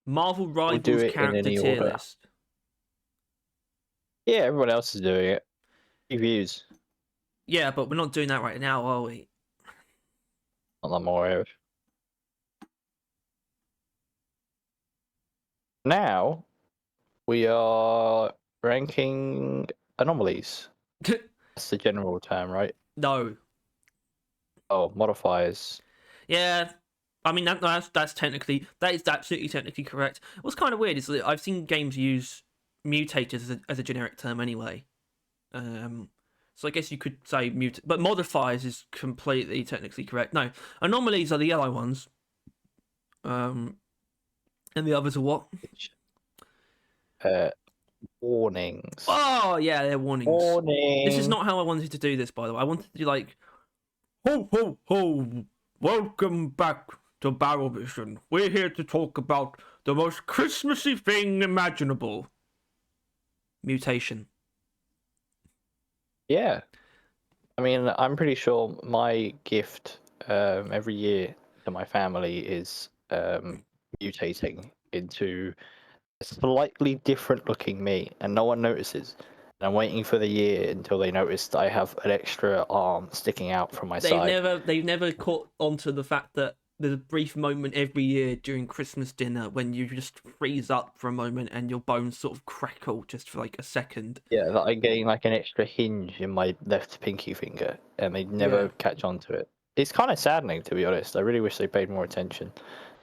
Marvel We'll do Rivals it in character any tier order. list. Yeah, everyone else is doing it. Reviews. Yeah, but we're not doing that right now, are we? Not that I'm aware of. Now we are ranking anomalies. That's the general term, right? No. Oh, modifiers. Yeah. I mean that's that is absolutely technically correct. What's kind of weird is that I've seen games use mutators as a generic term anyway. So I guess you could say but modifiers is completely technically correct. No, anomalies are the yellow ones. And the others are what? Warnings. Oh yeah, they're warnings. Warning. This is not how I wanted to do this, by the way. I wanted to do like, ho ho ho! Welcome back to Barrel Vision. We're here to talk about the most Christmassy thing imaginable. Mutation. Yeah. I mean, I'm pretty sure my gift every year to my family is mutating into a slightly different looking me, and no one notices. And I'm waiting for the year until they notice that I have an extra arm sticking out from my side. They've never caught onto the fact that there's a brief moment every year during Christmas dinner when you just freeze up for a moment and your bones sort of crackle just for like a second. Yeah, that I'm getting like an extra hinge in my left pinky finger, and they never catch on to it. It's kind of saddening, to be honest. I really wish they paid more attention.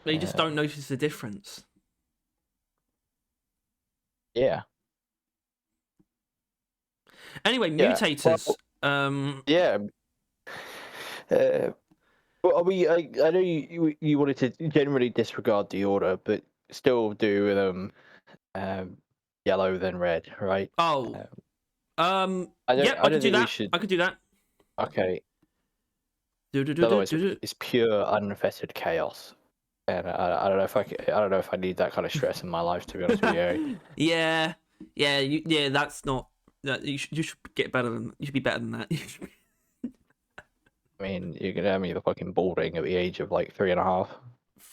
They just don't notice the difference. Yeah. Anyway, mutators. Well, yeah. Well, I know you wanted to generally disregard the order, but still do them yellow then red, right? Oh. I could do that. I could do that. Okay. Otherwise, it's pure unfettered chaos, and I don't know if I need that kind of stress in my life, to be honest with you. Yeah. That's not. You should get better than. You should be better than that. I mean, you're gonna have me the fucking balding at the age of like 3.5.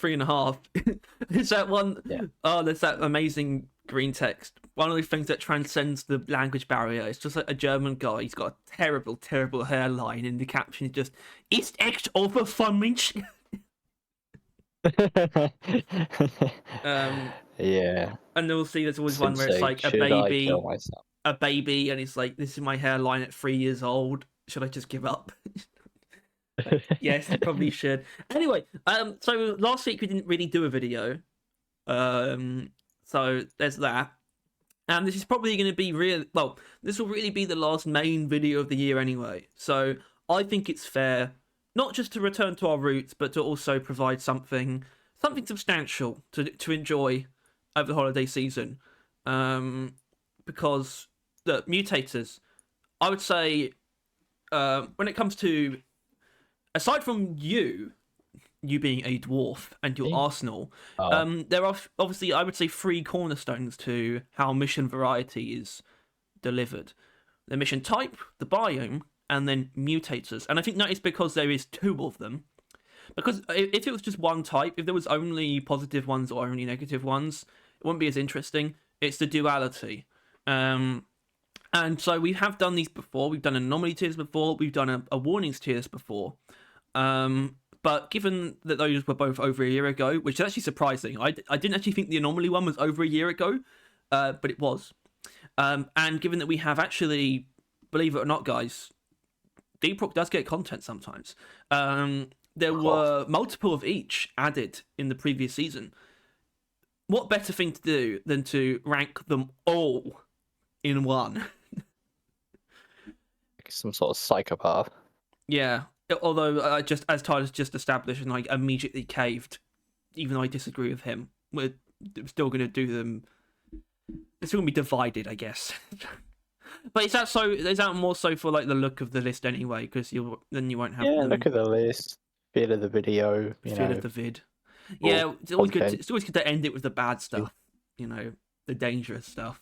3.5. Is that one? Yeah. Oh, there's that amazing green text. One of the things that transcends the language barrier. It's just like a German guy. He's got a terrible, terrible hairline, and the caption is just "Ist echt over von mich." Yeah. And then we'll see there's always one where it's like a baby, and it's like, "This is my hairline at 3 years old. Should I just give up?" Yes, you probably should. Anyway, so last week we didn't really do a video, so there's that. And this is probably going to be this will really be the last main video of the year anyway. So I think it's fair not just to return to our roots, but to also provide something substantial to enjoy over the holiday season. Because the mutators, I would say, when it comes to, aside from you being a dwarf and your arsenal, there are obviously, I would say, 3 cornerstones to how mission variety is delivered: the mission type, the biome, and then mutators. And I think that is because there is 2 of them. Because if it was just one type, if there was only positive ones or only negative ones, it wouldn't be as interesting. It's the duality. And so we have done these before. We've done anomaly tiers before. We've done a warnings tiers before. But given that those were both over a year ago, which is actually surprising, I didn't actually think the anomaly one was over a year ago, but it was. And given that we have actually, believe it or not, guys, Deeprock does get content sometimes. There were multiple of each added in the previous season. What better thing to do than to rank them all in one? Some sort of psychopath. Yeah. Although, just as Tyler's just established, and I immediately caved, even though I disagree with him, we're still going to do them. It's going to be divided, I guess. But is that more so for like the look of the list anyway? Because then you won't have. Yeah, look at the list, feel of the video, feel of the vid. Yeah, it's always good. It's always good to end it with the bad stuff. The dangerous stuff.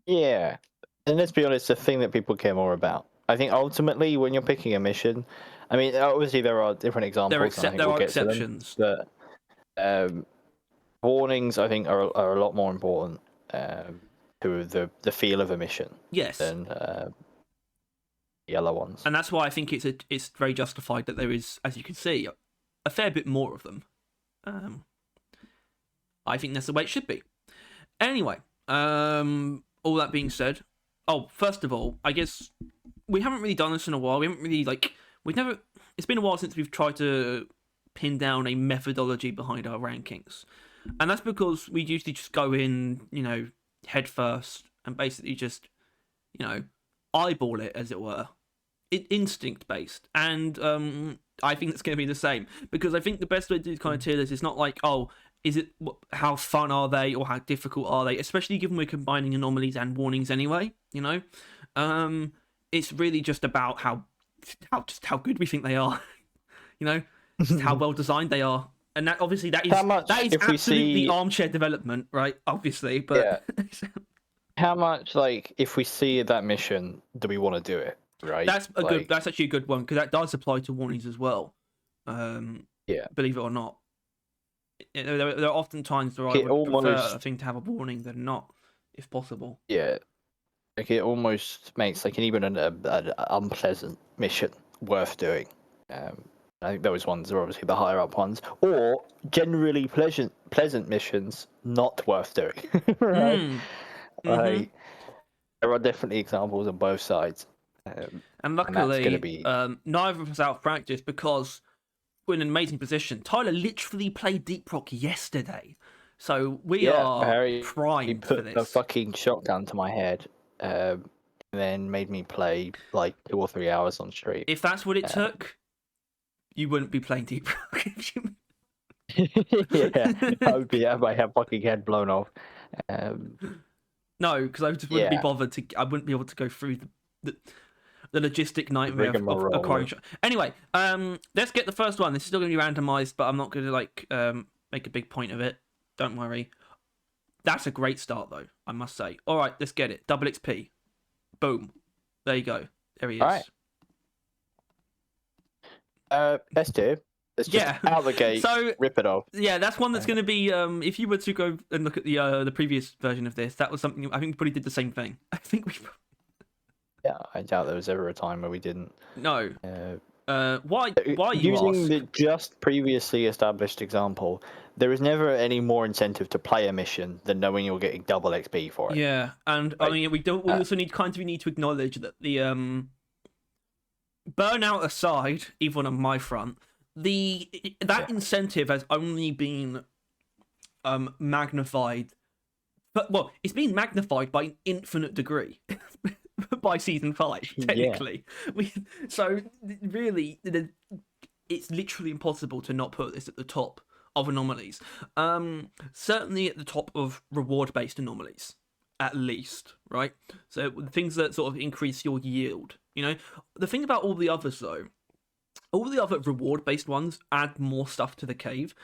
Yeah, and let's be honest, the thing that people care more about. I think ultimately, when you're picking a mission, I mean, obviously there are different examples. There are exceptions, but warnings, I think, are a lot more important to the feel of a mission. Yes. Than the other ones. And that's why I think it's very justified that there is, as you can see, a fair bit more of them. I think that's the way it should be. Anyway, all that being said, first of all, I guess we haven't really done this in a while. We haven't really it's been a while since we've tried to pin down a methodology behind our rankings. And that's because we usually just go in, head first and basically just, eyeball it, as it were. Instinct based. And I think it's going to be the same. Because I think the best way to kind of tier this is not like, how fun are they or how difficult are they? Especially given we're combining anomalies and warnings anyway, It's really just about how good we think they are, just how well designed they are. And that obviously that is absolutely armchair development, right? Obviously, but how much if we see that mission, do we want to do it? Right. That's actually a good one because that does apply to warnings as well. Believe it or not, there are often times where I would prefer a thing to have a warning than not, if possible. Yeah, it almost makes even an unpleasant mission worth doing. I think those ones are obviously the higher up ones, or generally pleasant missions not worth doing. Right? There are definitely examples on both sides. And luckily, neither of us out of practice because we're in an amazing position. Tyler literally played Deep Rock yesterday, so we are primed for this. He put a fucking shotgun to my head, and then made me play 2 or 3 hours on stream. If that's what it took, you wouldn't be playing Deep Rock. Yeah, I would be having my fucking head blown off. No, because I just wouldn't be bothered to. I wouldn't be able to go through the logistic nightmare of acquiring. Anyway, let's get the first one. This is still going to be randomized, but I'm not going to make a big point of it. Don't worry. That's a great start, though, I must say. All right, let's get it. Double XP. Boom. There you go. There he is. All right. Let's do. Let's just out the gate, rip it off. Yeah, that's one that's going to be. If you were to go and look at the previous version of this, that was something. I think we probably did the same thing. I think we. Yeah, I doubt there was ever a time where we didn't. No. Why using the just previously established example? There is never any more incentive to play a mission than knowing you're getting double XP for it. Yeah, and I mean we also need to acknowledge that the burnout aside, even on my front, that incentive has only been magnified. But it's been magnified by an infinite degree. By season 5, technically. So really, it's literally impossible to not put this at the top of anomalies. Certainly at the top of reward-based anomalies, at least, right? So things that sort of increase your yield. The thing about all the others though, all the other reward-based ones add more stuff to the cave.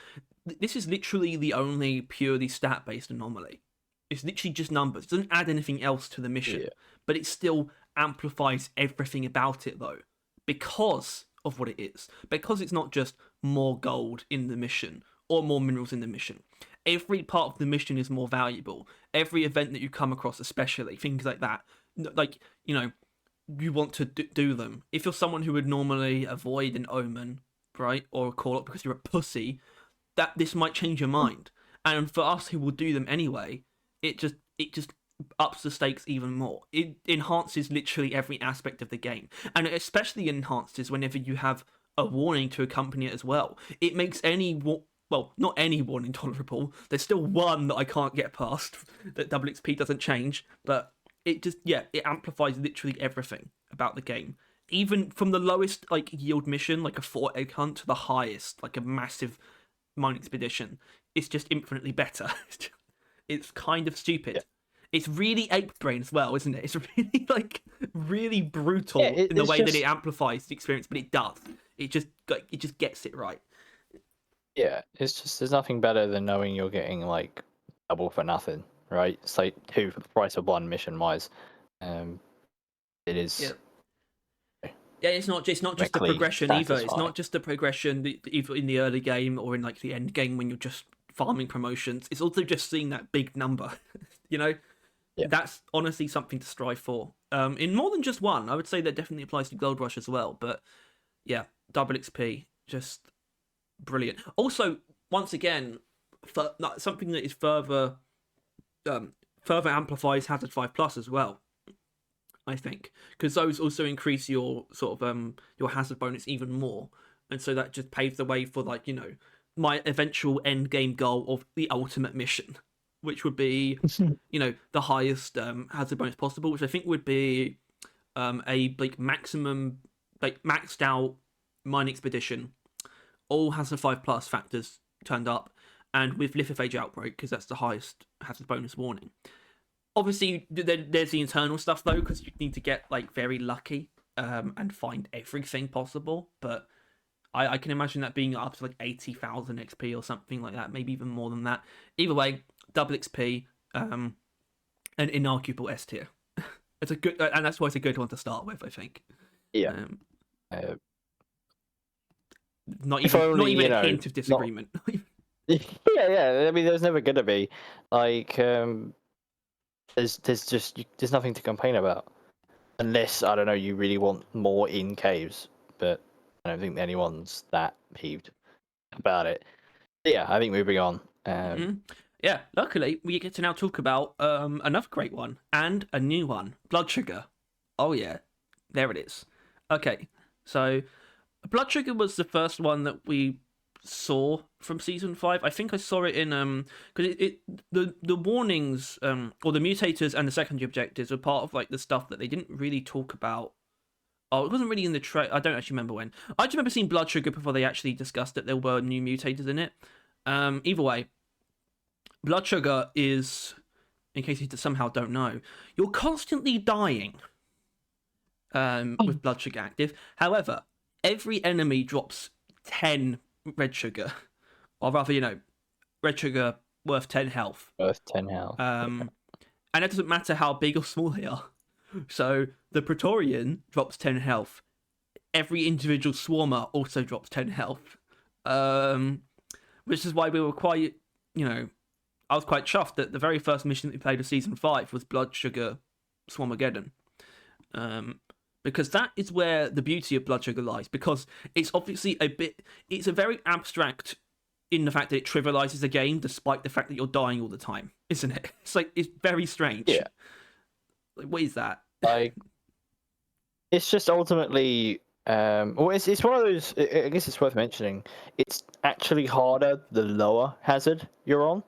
This is literally the only purely stat-based anomaly. It's literally just numbers. It doesn't add anything else to the mission. Yeah. But it still amplifies everything about it, though, because of what it is. Because it's not just more gold in the mission or more minerals in the mission. Every part of the mission is more valuable. Every event that you come across, especially, things like that. You want to do them. If you're someone who would normally avoid an omen, right, or a call-up because you're a pussy, this might change your mind. And for us who will do them anyway, it just ups the stakes even more. It enhances literally every aspect of the game, and it especially enhances whenever you have a warning to accompany it as well. It makes not any warning tolerable. There's still one that I can't get past that double XP doesn't change, but it amplifies literally everything about the game. Even from the lowest yield mission, like a 4 egg hunt, to the highest, like a massive mine expedition, it's just infinitely better. It's kind of stupid. Yeah. It's really ape brain as well, isn't it? It's really really brutal in the way that it amplifies the experience, but it does. It just gets it right. Yeah, it's just there's nothing better than knowing you're getting double for nothing, right? It's 2 for the price of 1 mission wise. It is. Yeah. Yeah, it's not just the progression either. It's not just the progression either in the early game or in the end game when you're just farming promotions. It's also just seeing that big number. You know, that's honestly something to strive for. In more than just one, I would say that definitely applies to Gold Rush as well. But yeah, double XP, just brilliant. Also, once again, something that is further amplifies Hazard 5 Plus as well. I think because those also increase your sort of your hazard bonus even more, and so that just paves the way for, like, you know, my eventual end game goal of the ultimate mission, which would be, you know, the highest hazard bonus possible, which I think would be a like maximum, like maxed out mine expedition, all hazard 5 plus factors turned up, and with Lithophage Outbreak, because that's the highest hazard bonus warning. Obviously, there's the internal stuff though, because you need to get like very lucky and find everything possible. But I can imagine that being up to like 80,000 XP or something like that, maybe even more than that. Either way, double XP, an inarguable S tier. It's a good, and that's why it's a good one to start with, I think. Yeah. Not even a hint of disagreement. Yeah. I mean, there's never gonna be like there's nothing to complain about, unless, I don't know, you really want more in caves, but I don't think anyone's that peeved about it. But yeah, I think moving on. Yeah, luckily we get to now talk about another great one and a new one, Blood Sugar. Oh yeah, there it is. Okay, so Blood Sugar was the first one that we saw from season 5. I think I saw it in because the warnings or the mutators and the secondary objectives were part of like the stuff that they didn't really talk about. Oh, it wasn't really in the I don't actually remember when. I just remember seeing Blood Sugar before they actually discussed that there were new mutators in it. Either way, Blood Sugar is, in case you somehow don't know, you're constantly dying with Blood Sugar active. However, every enemy drops 10 red sugar, or rather, you know, red sugar worth 10 health. Worth 10 health. And it doesn't matter how big or small they are. So the Praetorian drops 10 health. Every individual Swarmer also drops 10 health. Which is why we were quite, you know, I was quite chuffed that the very first mission that we played of Season 5 was Blood Sugar Swarmageddon. Because that is where the beauty of Blood Sugar lies. Because it's obviously it's a very abstract in the fact that it trivializes the game, despite the fact that you're dying all the time, isn't it? It's like, it's very strange. Yeah. Like, what is that? Like, it's just ultimately, well, it's one of those, I guess it's worth mentioning, it's actually harder the lower hazard you're on.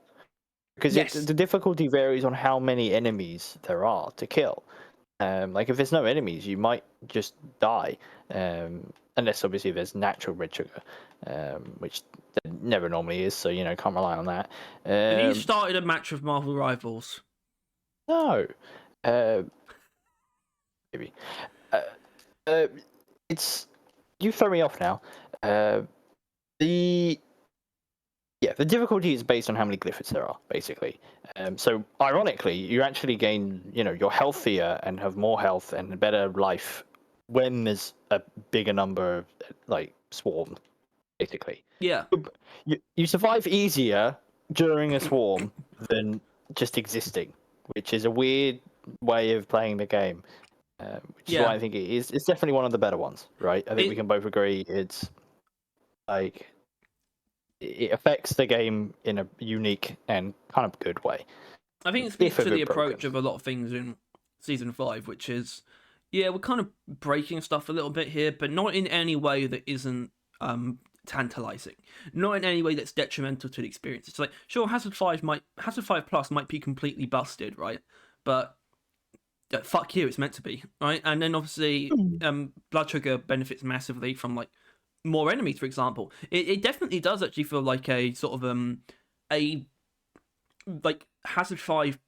Because the difficulty varies on how many enemies there are to kill. Like, if there's no enemies, you might just die. Unless, obviously, there's natural red sugar, which there never normally is, so, you know, can't rely on that. Have you started a match of Marvel Rivals? No. Maybe. It's... You throw me off now. The difficulty is based on how many glyphids there are, basically. So, ironically, you actually gain, you know, you're healthier and have more health and a better life when there's a bigger number of, like, swarm, basically. Yeah. You survive easier during a swarm than just existing, which is a weird way of playing the game. Which is why I think it's definitely one of the better ones, right? I think we can both agree it's, like... It affects the game in a unique and kind of good way. I think it speaks to the approach of a lot of things in Season 5, which is, yeah, we're kind of breaking stuff a little bit here, but not in any way that isn't tantalizing. Not in any way that's detrimental to the experience. It's like, sure, Hazard 5 Plus might be completely busted, right? But fuck you, it's meant to be, right? And then obviously, Blood Sugar benefits massively from, like, more enemies, for example. It definitely does actually feel like a sort of a like Hazard 5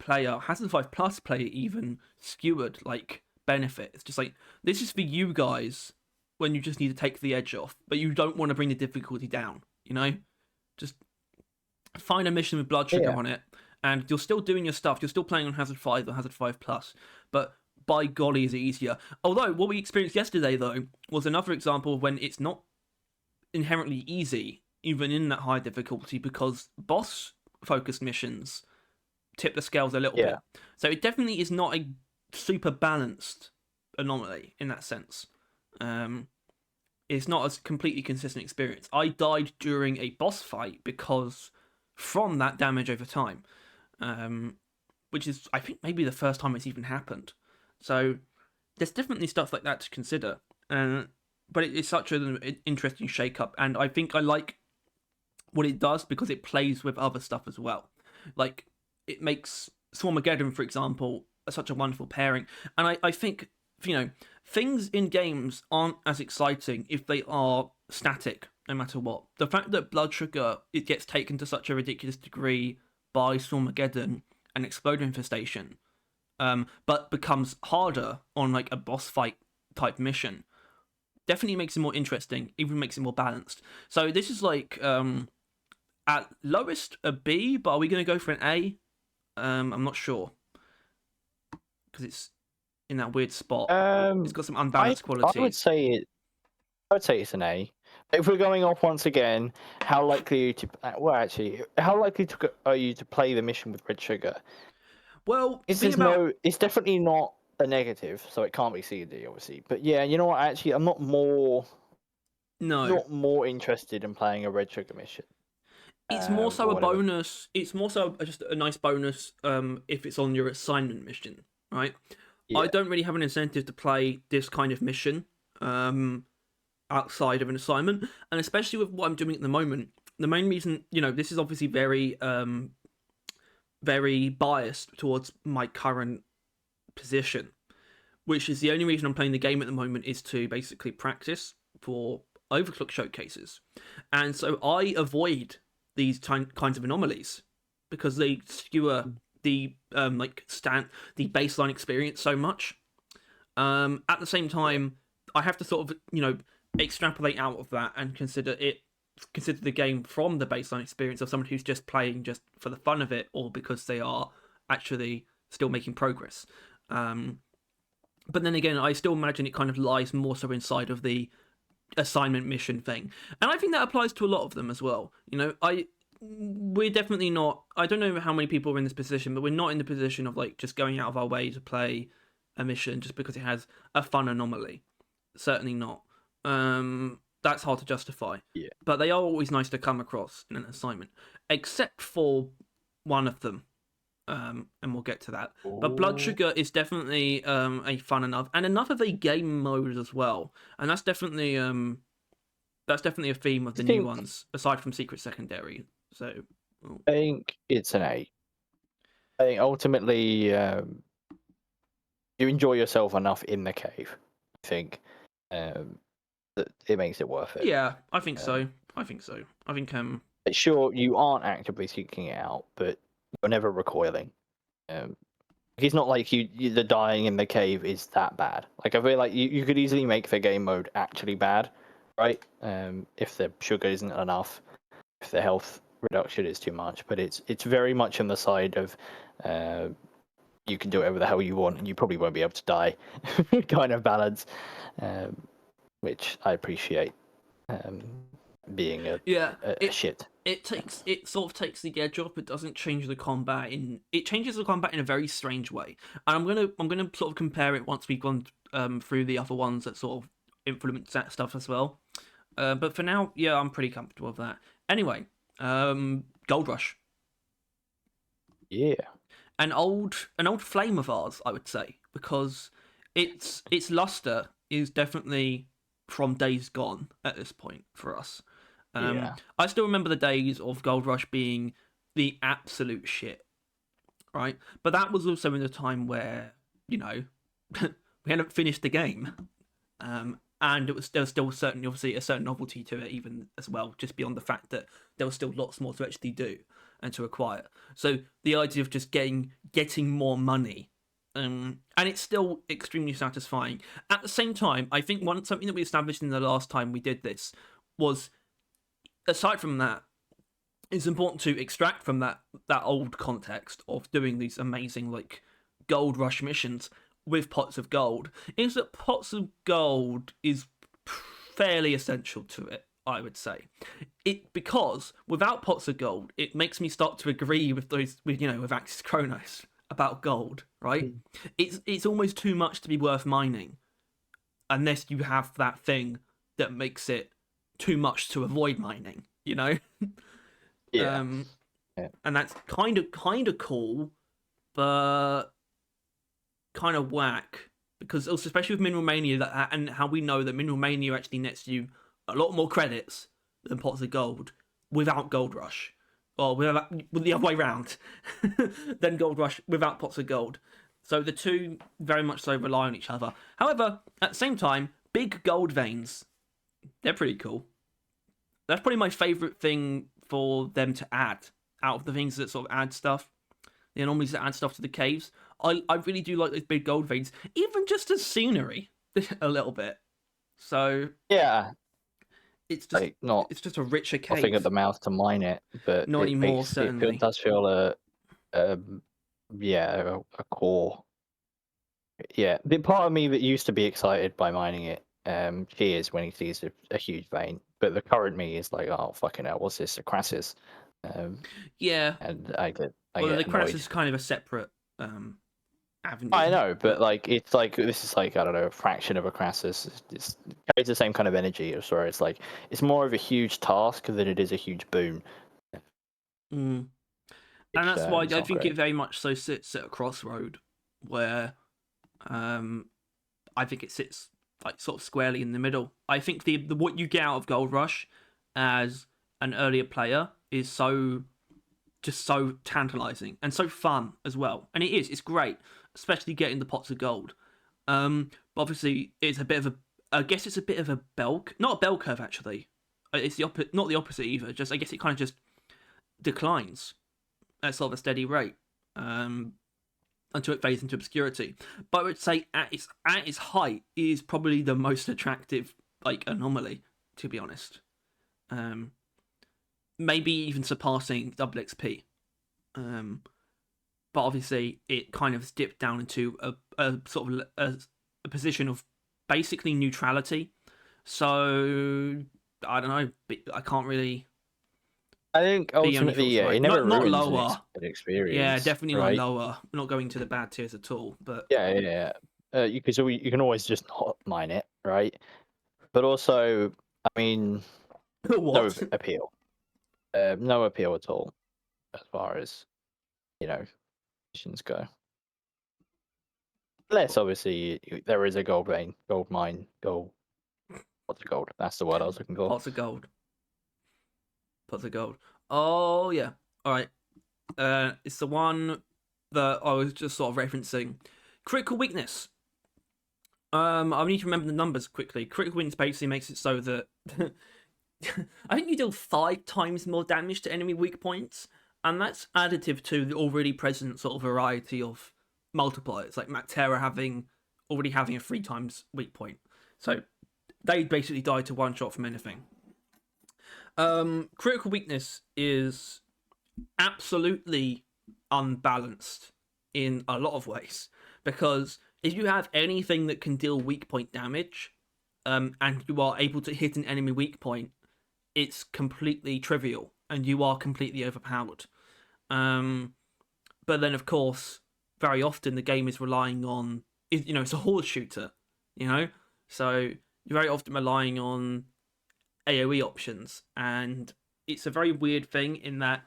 Plus player even skewered like benefit. It's just like, this is for you guys when you just need to take the edge off, but you don't want to bring the difficulty down, you know? Just find a mission with Blood Sugar on it, and you're still doing your stuff. You're still playing on Hazard 5 or Hazard 5 Plus, but by golly is it easier. Although, what we experienced yesterday, though, was another example of when it's not inherently easy even in that high difficulty, because boss focused missions tip the scales a little bit. So it definitely is not a super balanced anomaly in that sense. It's not a completely consistent experience. I died during a boss fight because from that damage over time, which is, I think, maybe the first time it's even happened. So there's definitely stuff like that to consider. But it's such an interesting shake-up, and I think I like what it does because it plays with other stuff as well. Like, it makes Swarmageddon, for example, such a wonderful pairing. And I think, things in games aren't as exciting if they are static, no matter what. The fact that Blood Sugar, it gets taken to such a ridiculous degree by Swarmageddon and Explode Infestation, but becomes harder on like a boss fight type mission, definitely makes it more interesting, even makes it more balanced. So this is like at lowest a B, but are we going to go for an A? I'm not sure because it's in that weird spot. It's got some unbalanced qualities. I would say it's an A. If we're going off once again, how likely are you to play the mission with Red Sugar? Well, it's definitely not a negative, so it can't be C and D, obviously. But yeah, you know what? Actually, I'm not more interested in playing a Red Sugar mission. It's more so a bonus. It's more so just a nice bonus if it's on your assignment mission, right? Yeah. I don't really have an incentive to play this kind of mission outside of an assignment, and especially with what I'm doing at the moment. The main reason, this is obviously very, very biased towards my current position, which is the only reason I'm playing the game at the moment is to basically practice for Overclock showcases, and so I avoid these kinds of anomalies because they skewer the the baseline experience so much. At the same time, I have to sort of extrapolate out of that and consider the game from the baseline experience of someone who's just playing just for the fun of it or because they are actually still making progress. But then again, I still imagine it kind of lies more so inside of the assignment mission thing, and I think that applies to a lot of them as well. We're definitely not, I don't know how many people are in this position, but we're not in the position of like just going out of our way to play a mission just because it has a fun anomaly. Certainly not. That's hard to justify. Yeah. But they are always nice to come across in an assignment, except for one of them. And we'll get to that. Ooh. But Blood Sugar is definitely a fun enough of a game mode as well, and that's definitely a theme of the new ones aside from Secret Secondary. So I think it's an A. I think ultimately you enjoy yourself enough in the cave. I think that it makes it worth it. Yeah, I think so. I think sure, you aren't actively seeking it out, but you're never recoiling. It's not like the dying in the cave is that bad. Like I feel like you could easily make the game mode actually bad, right? If the sugar isn't enough, if the health reduction is too much, but it's very much on the side of you can do whatever the hell you want and you probably won't be able to die kind of balance, which I appreciate. Being a shit. It sort of takes the edge off. It doesn't change the combat it changes the combat in a very strange way. And I'm gonna sort of compare it once we've gone through the other ones that sort of influence that stuff as well. But for now, yeah, I'm pretty comfortable with that. Anyway, Gold Rush. Yeah. An old flame of ours, I would say, because its luster is definitely from days gone at this point for us. I still remember the days of Gold Rush being the absolute shit, right? But that was also in a time where, we hadn't finished the game. And there was still certainly, obviously, a certain novelty to it even as well, just beyond the fact that there was still lots more to actually do and to acquire. So the idea of just getting more money, and it's still extremely satisfying. At the same time, I think something that we established in the last time we did this was, aside from that, it's important to extract from that old context of doing these amazing like Gold Rush missions with pots of gold, is that pots of gold is fairly essential to it, I would say. Because without pots of gold, it makes me start to agree with with Axis Chronos about gold, right? It's almost too much to be worth mining unless you have that thing that makes it too much to avoid mining, Yeah. Yeah. And that's kind of cool, but kind of whack, because also, especially with Mineral Mania, and how we know that Mineral Mania actually nets you a lot more credits than pots of gold without Gold Rush, or with the other way around than Gold Rush without pots of gold. So the two very much so rely on each other. However, at the same time, big gold veins, they're pretty cool. That's probably my favourite thing for them to add out of the things that sort of add stuff. The anomalies that add stuff to the caves. I really do like those big gold veins, even just as scenery, a little bit. So yeah, it's just like not it's just a richer cave. nothing at the mouth to mine it, but Not anymore, certainly. It does feel a core. Yeah, the part of me that used to be excited by mining it cheers when he sees a huge vein, but the current me is like, oh fucking hell, what's this, a Crassus? Yeah, and I get the Crassus annoyed. is kind of a separate avenue. I know, but like it's like this is like, I don't know, a fraction of a Crassus. It's carries the same kind of energy. Where it's like it's more of a huge task than it is a huge boon. And that's why I think great. it very much so sits at a crossroad where I think it sits like sort of squarely in the middle. I think the what you get out of Gold Rush as an earlier player is so tantalizing and so fun as well. And it's great, especially getting the pots of gold. But obviously it's a bit of a, I guess it's a bit of a not a bell curve actually. It's the opposite, not the opposite either. Just I guess it kind of just declines at sort of a steady rate until it fades into obscurity. But I would say at its height is probably the most attractive like anomaly, to be honest. Maybe even surpassing double XP. But obviously it kind of dipped down into a sort of a position of basically neutrality. So I don't know. I can't really. I think ultimately, yeah, it never not ruins lower. an experience. Yeah, definitely right? not lower. We're not going to the bad tiers at all. But yeah. You can always just not mine it, right? But also, I mean, no appeal. No appeal at all, as far as missions go. Unless obviously there is a gold vein, gold mine, gold. What's a gold? That's the word I was looking for. Pots of gold. Pots of gold. Oh yeah. All right. It's the one that I was just sort of referencing. Critical weakness. I need to remember the numbers quickly. Critical weakness basically makes it so that I think you deal 5 times more damage to enemy weak points, and that's additive to the already present sort of variety of multipliers, like Mactera already having a 3 times weak point. So they basically die to one shot from anything. Critical weakness is absolutely unbalanced in a lot of ways, because if you have anything that can deal weak point damage, and you are able to hit an enemy weak point, it's completely trivial and you are completely overpowered. But then of course, very often the game is relying on, it's a horde shooter, so you're very often relying on AoE options, and it's a very weird thing in that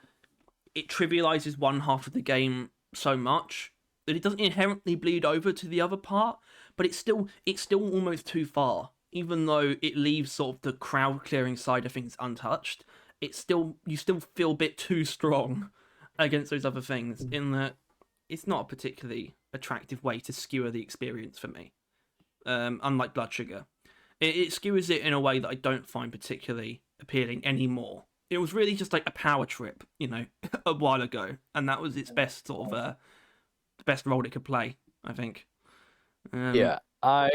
it trivializes one half of the game so much that it doesn't inherently bleed over to the other part, but it's still almost too far. Even though it leaves sort of the crowd clearing side of things untouched, you still feel a bit too strong against those other things, in that it's not a particularly attractive way to skewer the experience for me. Unlike Blood Sugar, it skewers it in a way that I don't find particularly appealing anymore. It was really just like a power trip, a while ago, and that was its best sort of the best role it could play, I think. Yeah, I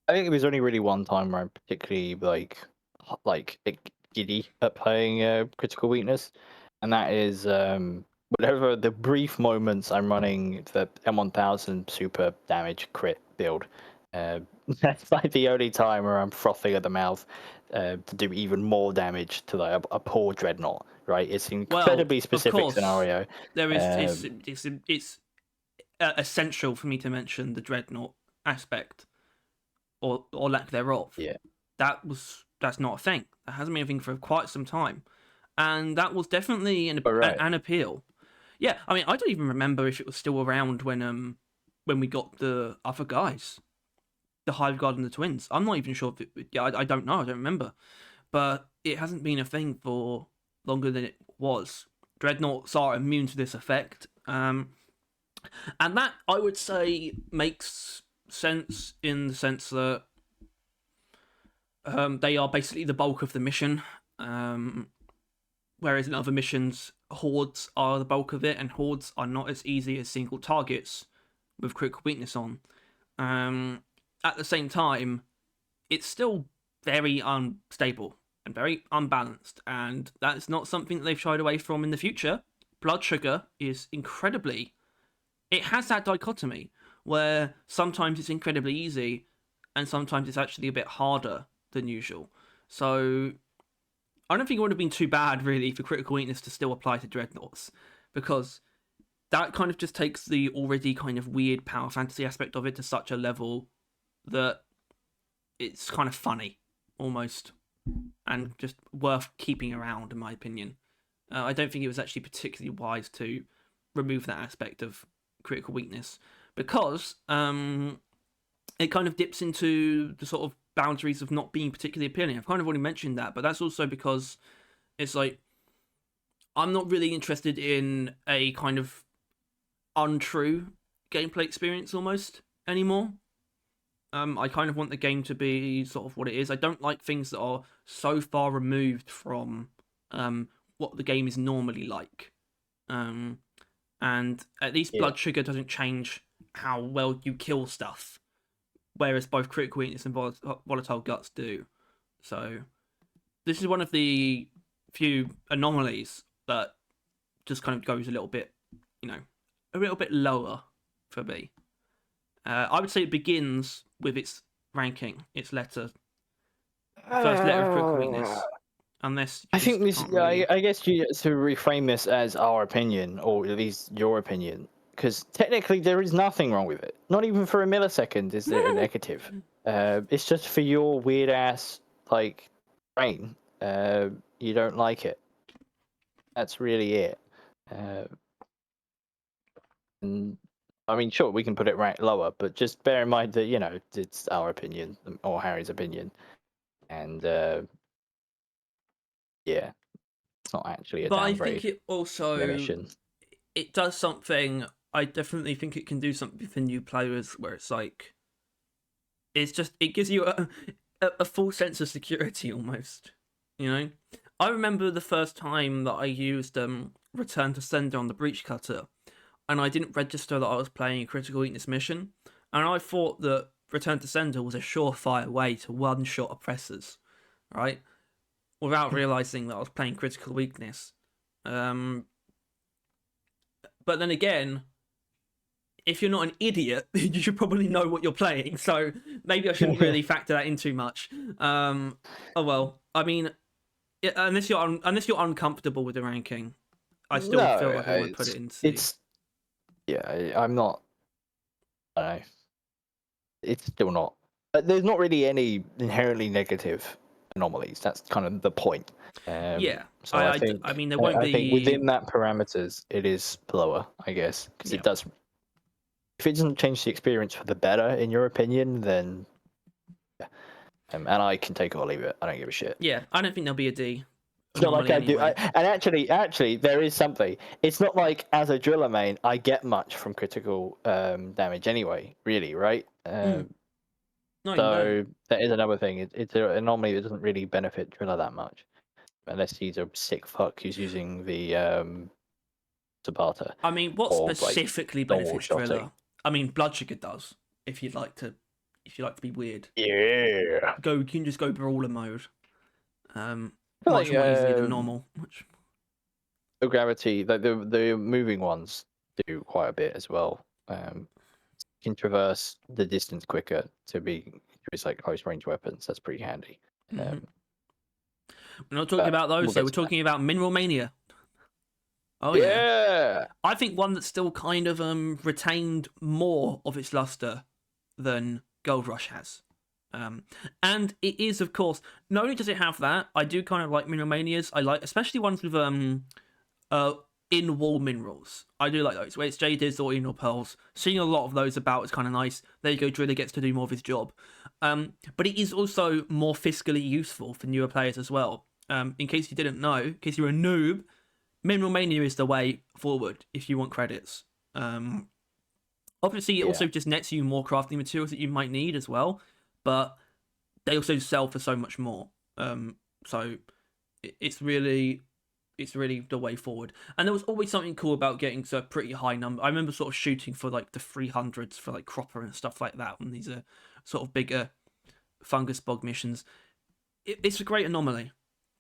think it was only really one time where I'm particularly like giddy at playing critical weakness, and that is whatever the brief moments I'm running the M1000 super damage crit build. That's like the only time where I'm frothing at the mouth to do even more damage to like a poor dreadnought. Right? It's an incredibly of specific course, scenario. there is. It's essential for me to mention the dreadnought aspect, or lack thereof. Yeah. That's not a thing. That hasn't been a thing for quite some time, and that was definitely an appeal. Yeah, I mean, I don't even remember if it was still around when we got the other guys, the Hive Guard and the Twins. I'm not even sure if I don't know. I don't remember, but it hasn't been a thing for longer than it was. Dreadnoughts are immune to this effect, and that I would say makes sense in the sense that they are basically the bulk of the mission. Whereas in other missions, hordes are the bulk of it, and hordes are not as easy as single targets with critical weakness on. At the same time, it's still very unstable and very unbalanced, and that's not something that they've shied away from in the future. Blood sugar is incredibly. It has that dichotomy where sometimes it's incredibly easy, and sometimes it's actually a bit harder than usual. So I don't think it would have been too bad, really, for critical weakness to still apply to dreadnoughts, because that kind of just takes the already kind of weird power fantasy aspect of it to such a level that it's kind of funny, almost, and just worth keeping around, in my opinion. I don't think it was actually particularly wise to remove that aspect of critical weakness, because it kind of dips into the sort of boundaries of not being particularly appealing. I've kind of already mentioned that, but that's also because it's like I'm not really interested in a kind of untrue gameplay experience almost anymore. I kind of want the game to be sort of what it is. I don't like things that are so far removed from what the game is normally like. And at least blood sugar doesn't change how well you kill stuff, whereas both critical weakness and volatile guts do. So this is one of the few anomalies that just kind of goes a little bit lower for me. I would say it begins with its ranking, its letter, first letter of critical weakness. Unless I think this, really... I guess you to reframe this as our opinion, or at least your opinion, because technically there is nothing wrong with it. Not even for a millisecond is there a negative. It's just for your weird ass like brain. You don't like it. That's really it. And I mean, sure, we can put it right lower, but just bear in mind that it's our opinion or Harry's opinion, and yeah, it's not actually a But I downgrade. think it also it does something. I definitely think it can do something for new players where it's like it gives you a full sense of security almost. I remember the first time that I used Return to Sender on the Breach Cutter, and I didn't register that I was playing a critical weakness mission, and I thought that Return to Sender was a surefire way to one-shot oppressors, right? Without realizing that I was playing critical weakness. But then again, if you're not an idiot, you should probably know what you're playing. So maybe I shouldn't really factor that in too much. Oh well. I mean, unless you're uncomfortable with the ranking, I still feel like I want to put it into. I'm not. I don't know. It's still not. But there's not really any inherently negative anomalies. That's kind of the point. Yeah. So I think. I mean, there won't be. I think within that parameters, it is lower, I guess, because it does. If it doesn't change the experience for the better, in your opinion, then. And I can take it or leave it. I don't give a shit. Yeah, I don't think there'll be a D. It's not like I do. Anyway. And actually, there is something. It's not like as a driller main, I get much from critical damage anyway. Really, right? No, so that is another thing. It's an anomaly that doesn't really benefit driller that much, unless he's a sick fuck who's using the Sabata. I mean, what specifically benefits driller? I mean, blood sugar does. If you'd like to be weird, yeah. You can just go brawler mode. Much more easily than normal. The gravity, like the moving ones, do quite a bit as well. You can traverse the distance quicker to be it's like close range weapons. That's pretty handy. We're not talking about those, though. We're talking about Mineral Mania. Oh yeah. I think one that's still kind of retained more of its luster than Gold Rush has. And it is, of course, not only does it have that, I do kind of like Mineral Manias. I like especially ones with in-wall minerals. I do like those, where it's jadeds or Enor pearls. Seeing a lot of those about is kind of nice. There you go, Driller gets to do more of his job. But it is also more fiscally useful for newer players as well. In case you didn't know, in case you're a noob, Mineral Mania is the way forward if you want credits. Obviously, it also just nets you more crafting materials that you might need as well, but they also sell for so much more. So it's really the way forward. And there was always something cool about getting to a pretty high number. I remember sort of shooting for like the 300s for like Cropper and stuff like that, when these are sort of bigger fungus bog missions. It's a great anomaly,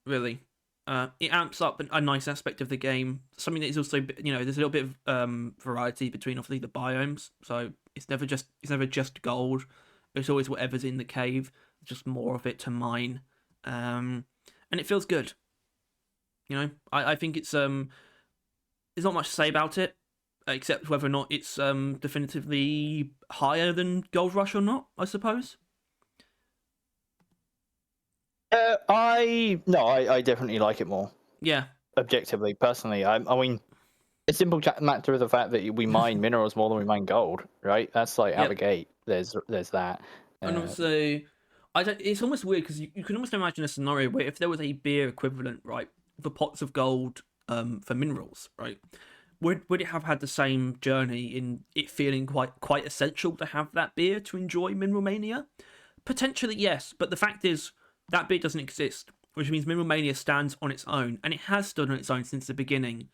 really. It amps up a nice aspect of the game. Something that is also, there's a little bit of variety between obviously the biomes. So it's never just gold. It's always whatever's in the cave, just more of it to mine, and it feels good. I think it's there's not much to say about it, except whether or not it's definitively higher than Gold Rush or not, I suppose. I definitely like it more. Yeah. Objectively, personally, I mean, a simple matter of the fact that we mine minerals more than we mine gold, right? That's like out the gate. There's that. And also, it's almost weird because you can almost imagine a scenario where if there was a beer equivalent, right, for pots of gold, for minerals, right, would it have had the same journey in it feeling quite essential to have that beer to enjoy Mineral Mania? Potentially, yes, but the fact is that beer doesn't exist, which means Mineral Mania stands on its own, and it has stood on its own since the beginning.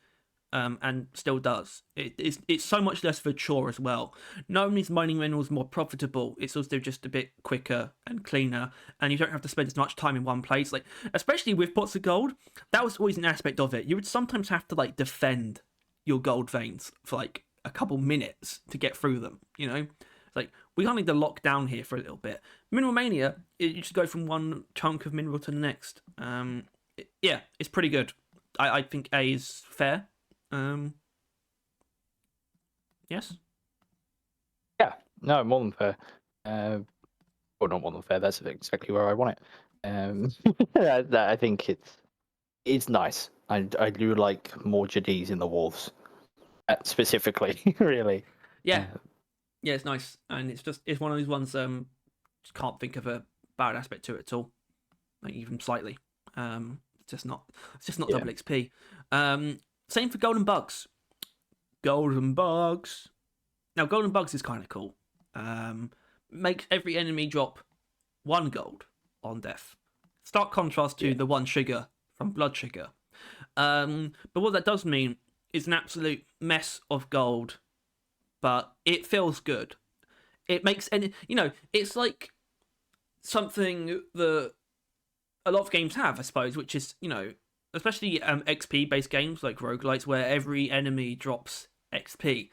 And still does. It's so much less of a chore as well. Not only is mining minerals more profitable, it's also just a bit quicker and cleaner, and you don't have to spend as much time in one place. Like, especially with pots of gold, that was always an aspect of it. You would sometimes have to like defend your gold veins for like a couple minutes to get through them. It's like, we can't need to lock down here for a little bit. Mineral Mania, you just go from one chunk of mineral to the next. It's pretty good. I think A is fair. Yes. Yeah. No, more than fair. Well, not more than fair. That's exactly where I want it. I think it's nice. I do like more JDs in the wolves, specifically. Really. Yeah. Yeah, it's nice, and it's one of these ones. Just can't think of a bad aspect to it at all, like even slightly. It's just not double XP. Same for Golden Bugs. Golden Bugs. Now, Golden Bugs is kind of cool. Makes every enemy drop 1 gold on death. Stark contrast to the 1 sugar from Blood Sugar. But what that does mean is an absolute mess of gold, but it feels good. It makes it's like something that a lot of games have, I suppose, which is, especially XP-based games like roguelites, where every enemy drops XP.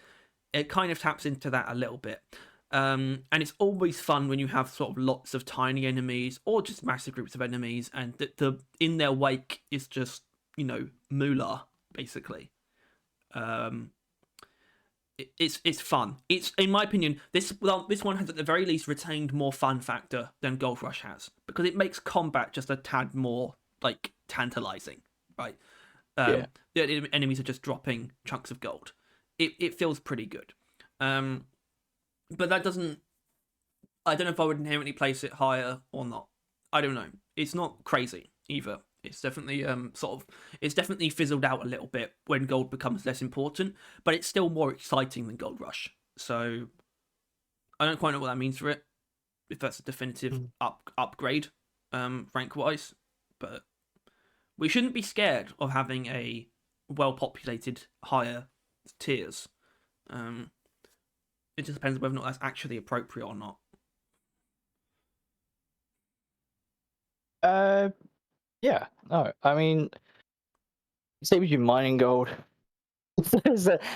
It kind of taps into that a little bit. And it's always fun when you have sort of lots of tiny enemies or just massive groups of enemies, and the in their wake is just, moolah, basically. It's fun. It's, in my opinion, this one has at the very least retained more fun factor than Gold Rush has, because it makes combat just a tad more like tantalizing, right? The enemies are just dropping chunks of gold. It feels pretty good. But that doesn't. I don't know if I would inherently place it higher or not. I don't know. It's not crazy either. It's definitely it's definitely fizzled out a little bit when gold becomes less important, but it's still more exciting than Gold Rush. So I don't quite know what that means for it, if that's a definitive upgrade, rank wise. But we shouldn't be scared of having a well populated higher tiers. It just depends whether or not that's actually appropriate or not. Yeah, no, I mean, say with you mining gold,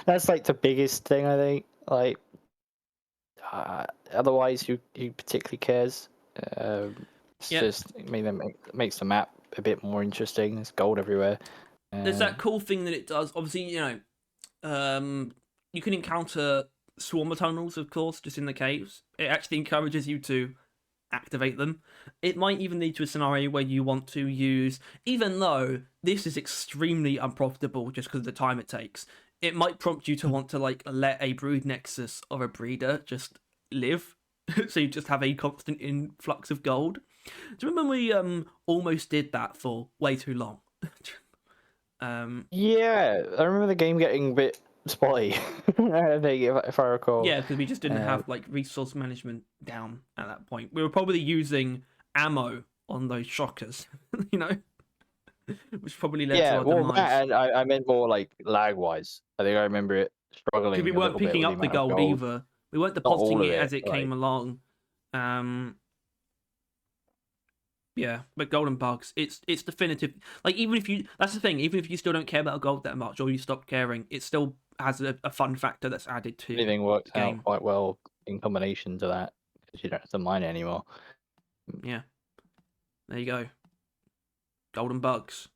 that's like the biggest thing, I think. Like, otherwise, who particularly cares? It's just, I mean, it makes the map a bit more interesting. There's gold everywhere. There's that cool thing that it does. Obviously, you can encounter swarmer tunnels, of course, just in the caves. It actually encourages you to activate them. It might even lead to a scenario where you want to use, even though this is extremely unprofitable just because of the time it takes, it might prompt you to want to like let a brood nexus or a breeder just live. So you just have a constant influx of gold. Do you remember we almost did that for way too long? Yeah, I remember the game getting a bit spotty. I think, if I recall. Yeah, because we just didn't have like resource management down at that point. We were probably using ammo on those shockers, which probably led to our demise. And I meant more like lag wise. I think I remember it struggling. We weren't picking up the gold either. We weren't depositing it as it came along. Yeah, but golden bugs, it's definitive. Like, that's the thing, even if you still don't care about gold that much, or you stop caring, it still has a fun factor that's added to anything works out quite well in combination to that, because you don't have to mine it anymore. Yeah. There you go. Golden bugs.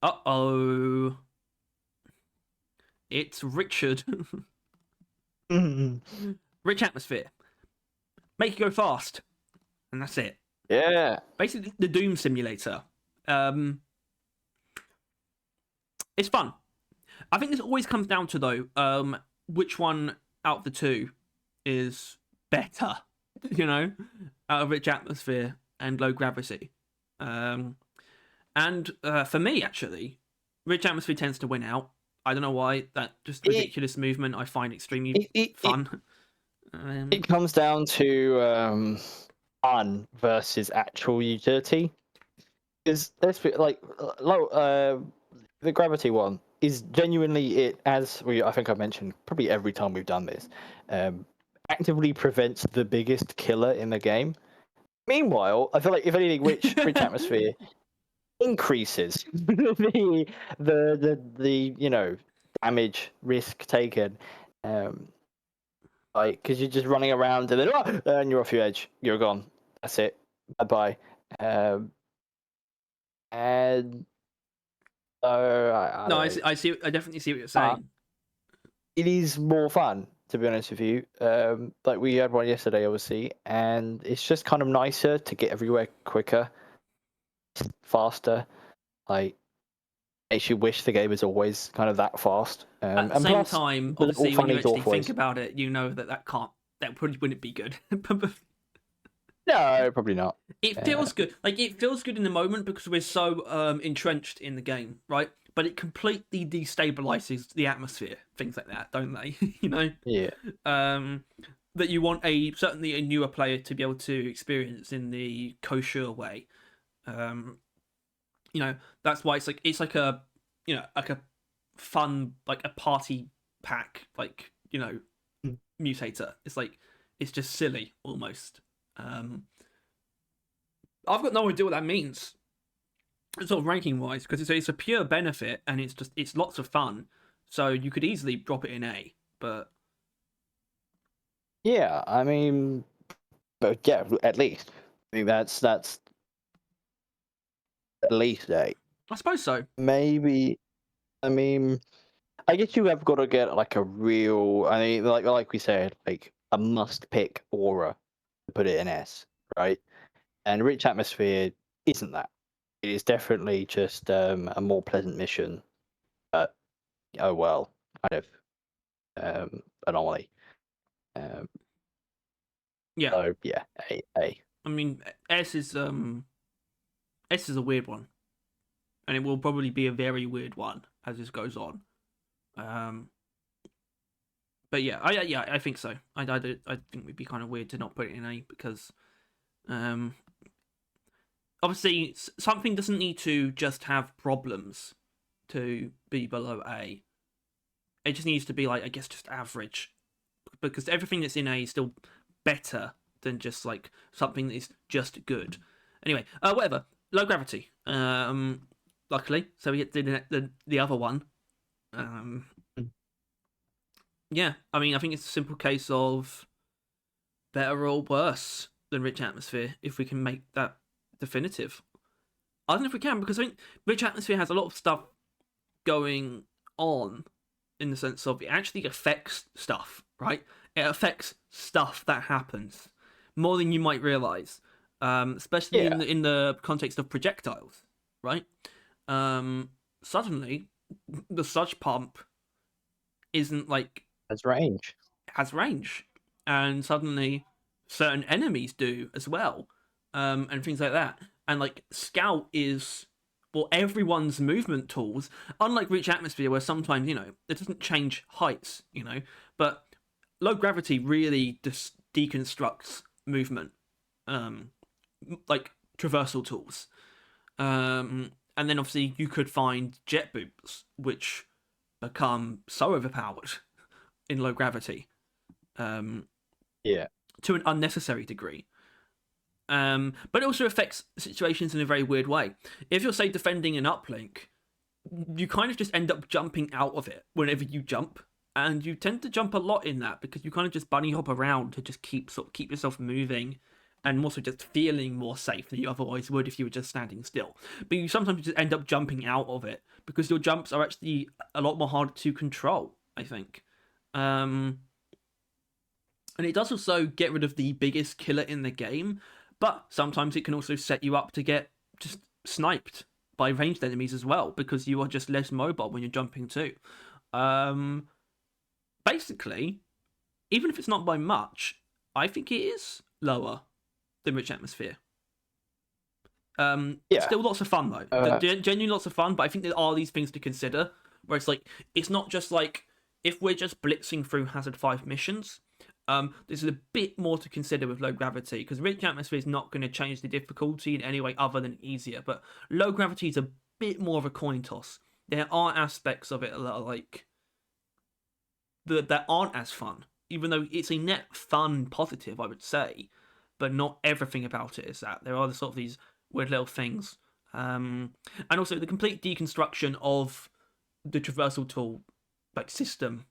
Uh-oh. It's Richard. Rich atmosphere. Make it go fast. And that's it. Yeah. Basically, the Doom simulator. It's fun. I think this always comes down to, though, which one out of the two is better, out of Rich Atmosphere and Low Gravity. And for me, actually, Rich Atmosphere tends to win out. I don't know why. That just ridiculous movement I find extremely fun. It comes down to fun versus actual utility. Because let's be like the gravity one is genuinely it, as I think I've mentioned probably every time we've done this, actively prevents the biggest killer in the game. Meanwhile, I feel like if anything, Rich Atmosphere increases the damage risk taken, like, because you're just running around and then and you're off your edge, you're gone, that's it, bye. And I see. I definitely see what you're saying. It is more fun, to be honest with you. Like, we had one yesterday, obviously, and it's just kind of nicer to get everywhere quicker, faster. Like, makes you wish the game is always kind of that fast. At the same time, obviously, when you actually think about it, you know that probably wouldn't be good. No, probably not. It feels good. Like, it feels good in the moment because we're so entrenched in the game, right? But it completely destabilizes the atmosphere, things like that, don't they? Yeah. That you want certainly a newer player to be able to experience in the kosher way. That's why it's like a fun, like a party pack, like, mutator. It's like, it's just silly almost. I've got no idea what that means, sort of ranking wise, because it's a pure benefit and it's lots of fun. So you could easily drop it in A, but yeah, I mean, but yeah, at least I think that's at least A. I suppose so. Maybe, I mean, I guess you have got to get like a real, I mean, like we said, like a must pick aura to put it in S, right? And Rich Atmosphere isn't that. It is definitely just a more pleasant mission, but oh well, kind of anomaly. Yeah. So yeah, A. I mean, S is a weird one, and it will probably be a very weird one as this goes on. But yeah, I think so. I think we'd be kind of weird to not put it in A because, obviously, something doesn't need to just have problems to be below A. It just needs to be, like, I guess, just average, because everything that's in A is still better than just like something that is just good. Anyway, whatever. Low gravity. Luckily, so we get to the other one. Yeah, I mean, I think it's a simple case of better or worse. than Rich Atmosphere if we can make that definitive. I don't know if we can, because I think Rich Atmosphere has a lot of stuff going on in the sense of it actually affects stuff, right? It affects stuff that happens more than you might realize, especially in the context of projectiles, right? Suddenly, the sludge pump isn't like has range, and suddenly certain enemies do as well, and things like that. And like Scout is, well, everyone's movement tools, unlike Reach Atmosphere, where sometimes, it doesn't change heights, but low gravity really deconstructs movement, like traversal tools. And then obviously you could find jet boots, which become so overpowered in low gravity, to an unnecessary degree. But it also affects situations in a very weird way. If you're, say, defending an uplink, you kind of just end up jumping out of it whenever you jump, and you tend to jump a lot in that because you kind of just bunny hop around to just keep yourself moving, and also just feeling more safe than you otherwise would if you were just standing still. But you sometimes just end up jumping out of it because your jumps are actually a lot more hard to control, I think. And it does also get rid of the biggest killer in the game, but sometimes it can also set you up to get just sniped by ranged enemies as well, because you are just less mobile when you're jumping too. Basically, even if it's not by much, I think it is lower than Rich Atmosphere. Still lots of fun though. Genuinely lots of fun, but I think there are these things to consider, where it's like, it's not just like, if we're just blitzing through Hazard 5 missions, there's a bit more to consider with low gravity, because Rich Atmosphere is not going to change the difficulty in any way other than easier, but low gravity is a bit more of a coin toss. There are aspects of it that are like, that aren't as fun, even though it's a net fun positive, I would say, but not everything about it is that. There are sort of these weird little things. And also the complete deconstruction of the traversal tool like system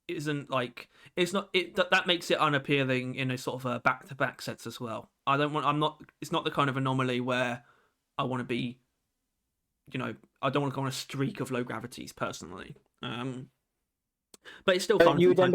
isn't like, it's not it that makes it unappealing in a sort of a back-to-back sense as well. It's not the kind of anomaly where I want to be, I don't want to go on a streak of low gravities personally. But it's still fun. You would end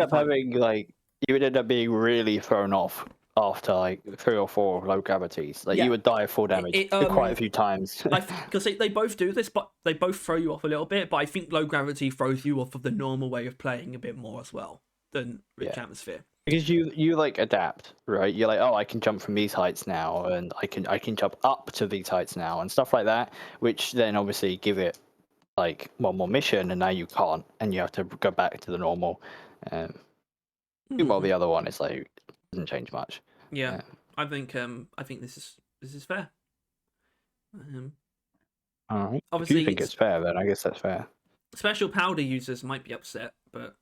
up being really thrown off after like 3 or 4 low gravities. Like you would die of full damage quite a few times. Because they both do this, but they both throw you off a little bit. But I think low gravity throws you off of the normal way of playing a bit more as well than Rich Atmosphere. Because you like adapt, right? You're like, oh, I can jump from these heights now, and I can jump up to these heights now, and stuff like that. Which then obviously give it like one more mission, and now you can't, and you have to go back to the normal. While the other one is like, doesn't change much. Yeah, I think this is fair. All right. Obviously, if you think it's fair, then I guess that's fair. Special powder users might be upset, but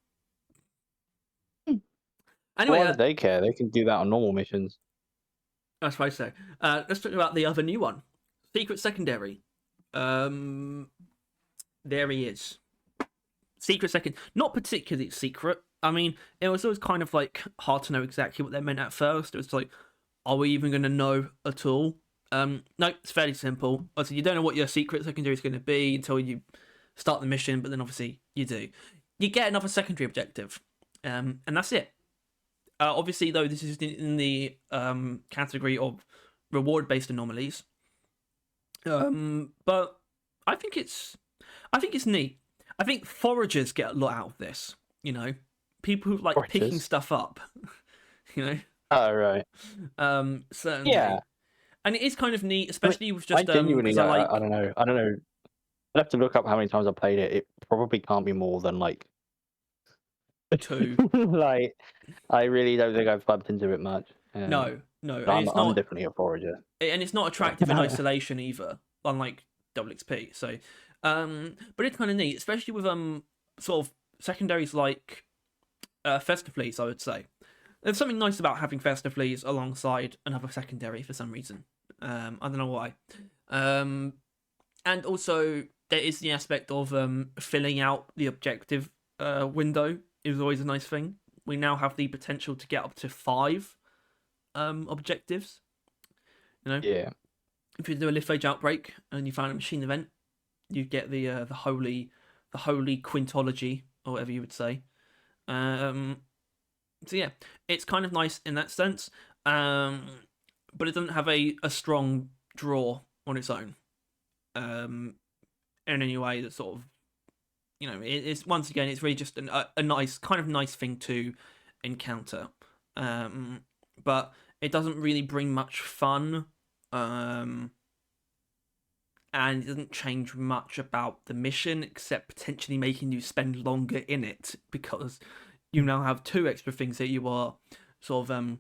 anyway, why do they care? They can do that on normal missions. That's what I say. Let's talk about the other new one, Secret Secondary. There he is. Secret Second, not particularly secret. I mean, it was always kind of like hard to know exactly what they meant at first. It was like, are we even going to know at all? No, it's fairly simple. Obviously, you don't know what your secret secondary is going to be until you start the mission, but then obviously you do. You get another secondary objective, and that's it. Obviously, though, this is in the category of reward-based anomalies. But I think it's neat. I think foragers get a lot out of this. People who like picking stuff up. Oh right. Certainly. Yeah. And it is kind of neat, especially with just. I genuinely, I don't know. I'd have to look up how many times I played it. It probably can't be more than like 2. Like, I really don't think I've bumped into it much. No. I'm definitely a forager, and it's not attractive in isolation either, unlike Double XP. So, but it's kind of neat, especially with sort of secondaries like Festive Fleas, I would say. There's something nice about having Festive Fleas alongside another secondary for some reason. I don't know why. And also, there is the aspect of filling out the objective window is always a nice thing. We now have the potential to get up to 5 objectives. You know, Yeah. if you do a Lithophage Outbreak and you find a machine event, you get the holy quintology, or whatever you would say. So yeah, it's kind of nice in that sense, but it doesn't have a strong draw on its own, in any way that sort of, it's once again, it's really just a nice thing to encounter, but it doesn't really bring much fun, and it doesn't change much about the mission except potentially making you spend longer in it, because you now have two extra things that you are sort of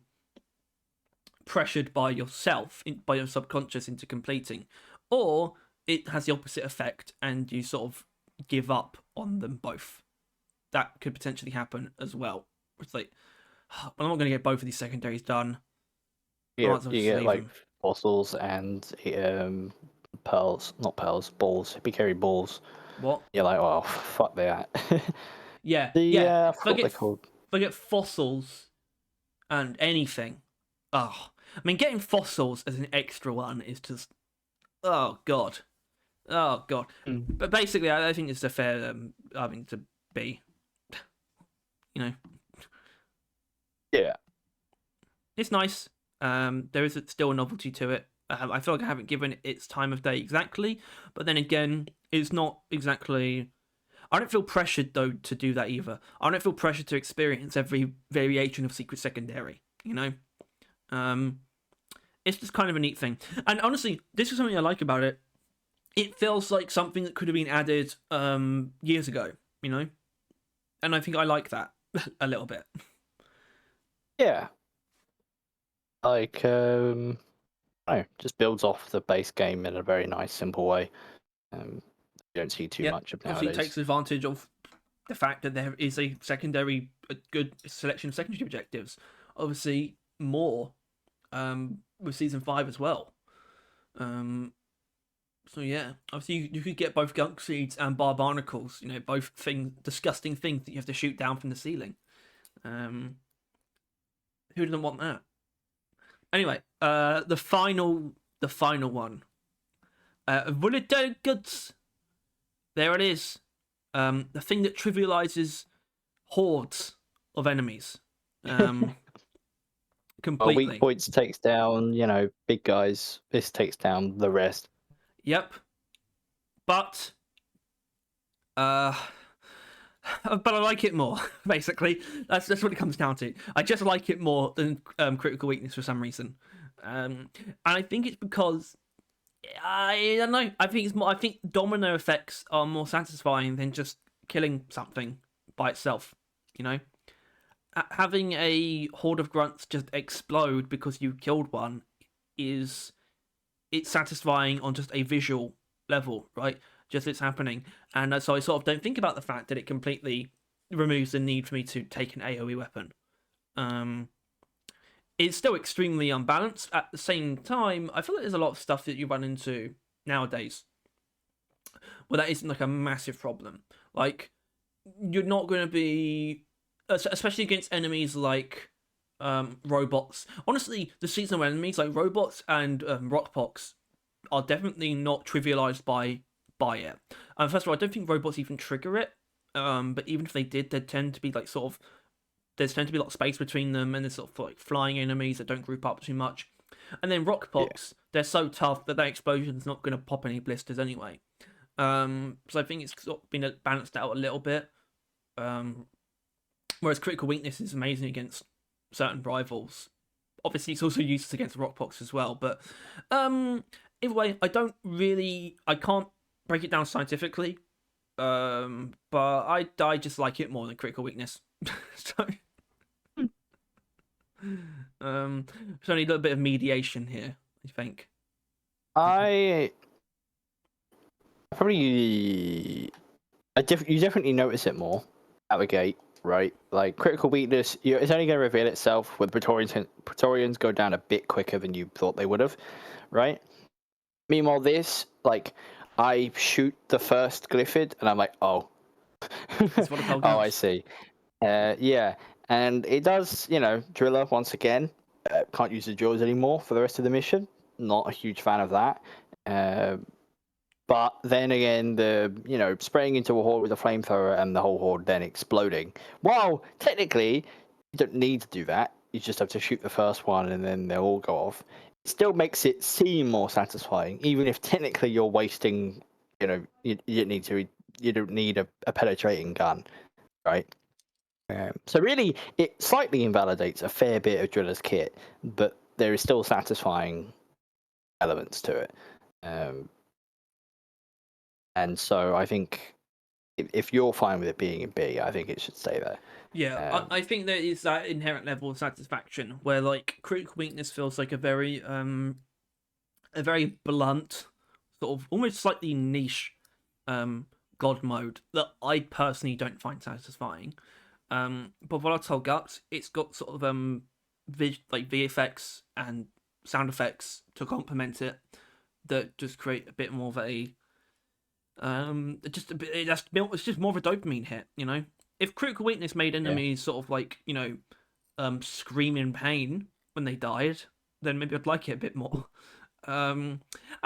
pressured by yourself, by your subconscious, into completing, or it has the opposite effect and you sort of give up on them both. That could potentially happen as well. It's like, I'm not going to get both of these secondaries done. You get like fossils and pearls, not pearls, balls. If you carry balls, what? You're like, oh, fuck that. Yeah, I forgot they're called. If I get fossils and anything, I mean, getting fossils as an extra one is just, oh god. But basically, I think it's a fair thing to be. Yeah, it's nice. There is still a novelty to it. I feel like I haven't given it its time of day exactly, but then again, it's not exactly. I don't feel pressured though to do that either. I don't feel pressured to experience every variation of Secret Secondary. It's just kind of a neat thing. And honestly, this is something I like about it. It feels like something that could have been added years ago, and I think I like that a little bit. Yeah. Like, just builds off the base game in a very nice, simple way. You don't see too much of nowadays. Obviously, it takes advantage of the fact that there is a good selection of secondary objectives. Obviously, more with Season 5 as well. So yeah, obviously you could get both gunk seeds and barbarnacles. Both disgusting things that you have to shoot down from the ceiling. Who doesn't want that? Anyway, the final one, Volatile Guts. There it is. The thing that trivializes hordes of enemies. Completely. Weak points takes down, big guys. This takes down the rest. Yep. But I like it more. Basically, that's what it comes down to. I just like it more than critical weakness for some reason, and I think it's because I don't know. I think domino effects are more satisfying than just killing something by itself. Having a horde of grunts just explode because you killed one it's satisfying on just a visual level, right? Just it's happening, and so I sort of don't think about the fact that it completely removes the need for me to take an AoE weapon. It's still extremely unbalanced. At the same time, I feel like there's a lot of stuff that you run into nowadays where that isn't like a massive problem. Like, you're not going to be, especially against enemies like robots. Honestly, the seasonal enemies like robots and rockpox are definitely not trivialized by it. First of all, I don't think robots even trigger it. But even if they did, there tend to be like sort of there's tend to be a lot of space between them, and there's sort of like flying enemies that don't group up too much. And then rockpox, they're so tough that explosion's not going to pop any blisters anyway. So I think it's sort of been balanced out a little bit. Whereas critical weakness is amazing against certain rivals. Obviously, it's also used against rockpox as well. But either way, I can't break it down scientifically. But I just like it more than critical weakness. So there's only a little bit of mediation here, I think. You definitely notice it more out the gate, right? Like critical weakness, it's only going to reveal itself when Praetorians go down a bit quicker than you thought they would have, right? Meanwhile, this, like, I shoot the first glyphid and I'm like, oh. Oh, I see. Yeah, and it does, Driller once again. can't use the jaws anymore for the rest of the mission. Not a huge fan of that. But then again, spraying into a horde with a flamethrower and the whole horde then exploding. While technically, you don't need to do that. You just have to shoot the first one and then they'll all go off. It still makes it seem more satisfying, even if technically you're wasting. You don't need to. You don't need a penetrating gun, right? So really, it slightly invalidates a fair bit of Driller's kit, but there is still satisfying elements to it. And so I think if you're fine with it being in B, I think it should stay there. Yeah, I think there is that inherent level of satisfaction where like critical weakness feels like a very blunt, sort of almost slightly niche god mode that I personally don't find satisfying. But Volatile Guts, it's got sort of VFX and sound effects to complement it that just create a bit more of a it's just more of a dopamine hit, If critical weakness made enemies sort of like, scream in pain when they died, then maybe I'd like it a bit more. And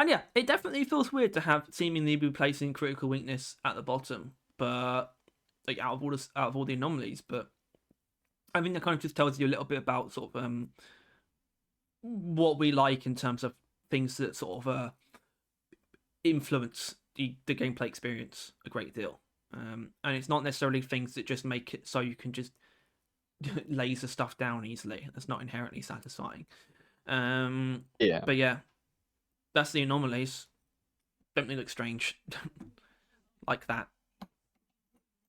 yeah, it definitely feels weird to have seemingly be placing critical weakness at the bottom, but like out of all the anomalies. But I think that kind of just tells you a little bit about sort of what we like in terms of things that sort of influence the gameplay experience a great deal. And it's not necessarily things that just make it so you can just laser stuff down easily. That's not inherently satisfying. But yeah, that's the anomalies. Don't they look strange? Like that.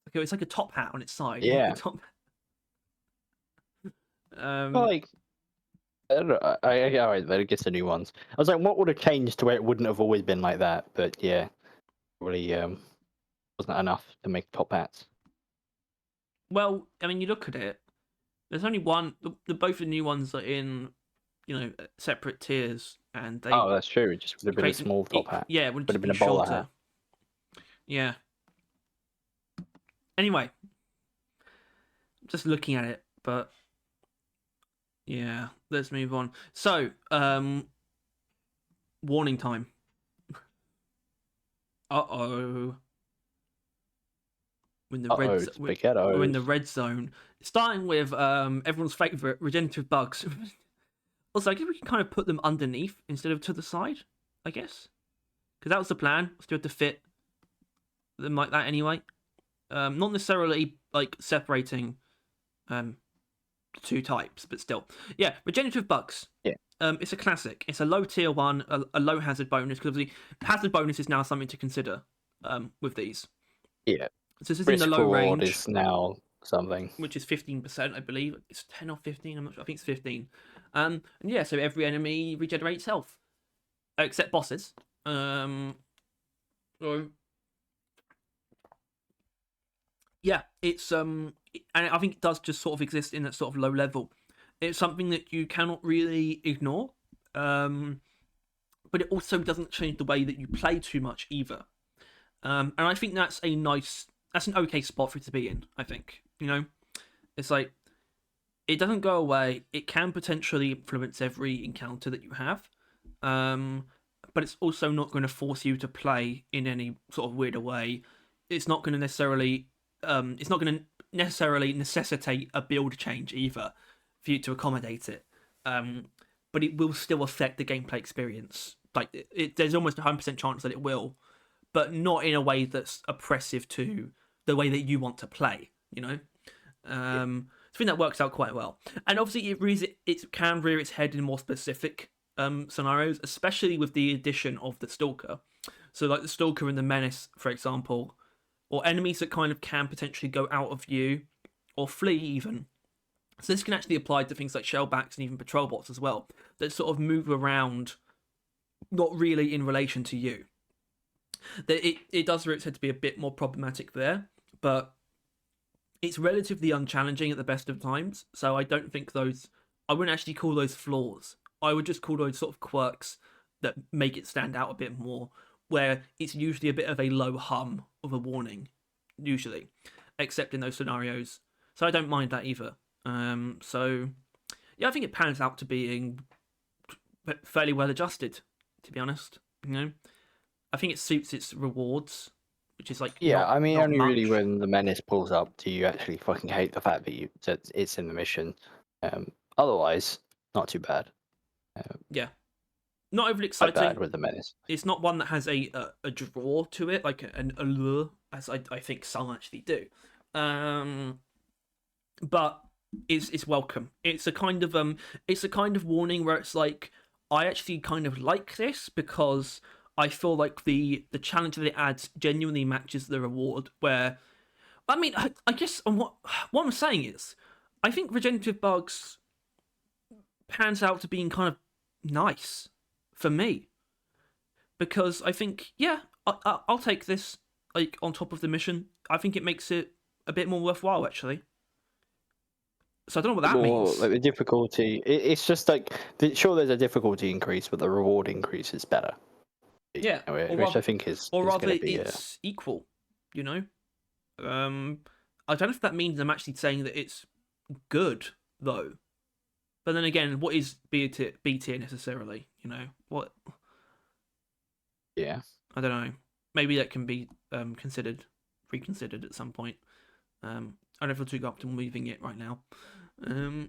Okay, it's like a top hat on its side. Yeah. Like, I don't know. Alright, then it gets the new ones. I was like, what would have changed to where it wouldn't have always been like that? But yeah, really wasn't enough to make top hats. Well, I mean, you look at it. There's only one. Both the new ones are in, separate tiers, and they. Oh, that's true. It just would have been a small top hat. Yeah, it would have been a bowler shorter. Hat. Yeah. Anyway, just looking at it, but yeah, let's move on. So, warning time. Uh-oh. We're in the red zone. Starting with everyone's favourite, Regenerative Bugs. Also, I guess we can kind of put them underneath instead of to the side, I guess. Because that was the plan. Still have to fit them like that anyway. Not necessarily like separating two types, but still. Yeah, Regenerative Bugs. Yeah. It's a classic. It's a low tier one, a low hazard bonus, because the hazard bonus is now something to consider with these. Yeah. So this is in the low range. Is now something. Which is 15%, I believe. It's 10 or 15, I'm not sure. I think it's 15. And yeah, so every enemy regenerates health. Except bosses. So yeah, it's and I think it does just sort of exist in that sort of low level. It's something that you cannot really ignore. But it also doesn't change the way that you play too much either. And I think that's an okay spot for it to be in, I think. It's like, it doesn't go away. It can potentially influence every encounter that you have. But it's also not going to force you to play in any sort of weirder way. It's not going to necessarily necessitate a build change either for you to accommodate it. But it will still affect the gameplay experience. Like, there's almost a 100% chance that it will, but not in a way that's oppressive to the way that you want to play, I think that works out quite well. And obviously it can rear its head in more specific scenarios, especially with the addition of the Stalker. So like the Stalker and the Menace, for example, or enemies that kind of can potentially go out of view or flee even. So this can actually apply to things like shellbacks and even patrol bots as well, that sort of move around not really in relation to you. It does rear its head to be a bit more problematic there, but it's relatively unchallenging at the best of times, so I don't think I wouldn't actually call those flaws. I would just call those sort of quirks that make it stand out a bit more, where it's usually a bit of a low hum of a warning, usually, except in those scenarios. So I don't mind that either. So yeah, I think it pans out to being fairly well adjusted, to be honest. You know, I think it suits its rewards, which is like Yeah, not I mean, not only really much. when the menace pulls up do you actually fucking hate the fact that it's in the mission. Otherwise, not too bad. Yeah, not overly Quite bad exciting. with the menace. It's not one that has a draw to it, like an allure, as I think some actually do. But it's welcome. It's a kind of warning where it's like, I actually kind of like this because I feel like the challenge that it adds genuinely matches the reward. Where, I mean, I guess what I'm saying is, I think Regenerative Bugs pans out to being kind of nice for me, because I think, yeah, I'll take this like on top of the mission. I think it makes it a bit more worthwhile, actually. So I don't know what that More means. like the difficulty. It's just like sure, there's a difficulty increase, but the reward increase is better. Yeah, Which I think is rather going to be it's equal. You know, I don't know if that means I'm actually saying that it's good though. But then again, what is B tier necessarily? You know what? yeah. I don't know. Maybe that can be reconsidered at some point. I don't feel too comfortable moving it right now. Uh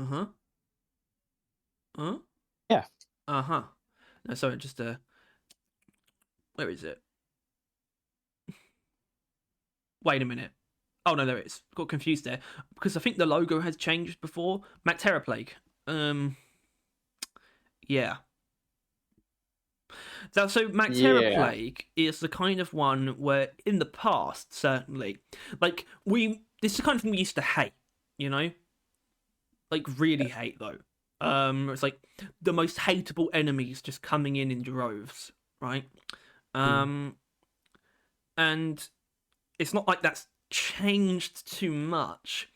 huh. Huh. Yeah. Uh huh. No, sorry, just where is it? Wait a minute. Oh no, there it is. Got confused there because I think the logo has changed before. Mactera Plague. Yeah. So Mactera Yeah. Plague is the kind of one where, in the past, certainly, like this is the kind of thing we used to hate. You know, like really hate though. It's like the most hateable enemies just coming in droves, right? And it's not like that's changed too much,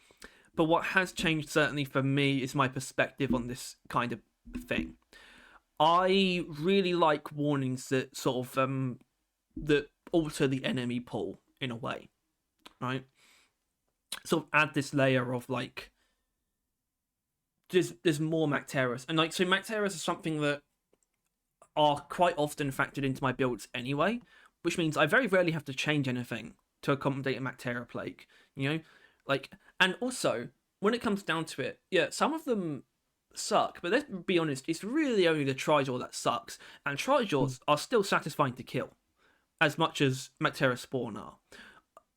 but what has changed certainly for me is my perspective on this kind of thing. I really like warnings that sort of that alter the enemy pool in a way, right? Sort of add this layer of like there's more Macteras, and like so Macteras are something that are quite often factored into my builds anyway, which means I very rarely have to change anything to accommodate a Mactera Plague. You know, like, and also when it comes down to it, yeah, some of them suck, but let's be honest, it's really only the Trijaw that sucks, and Trijaws are still satisfying to kill as much as Mactera Spawn are.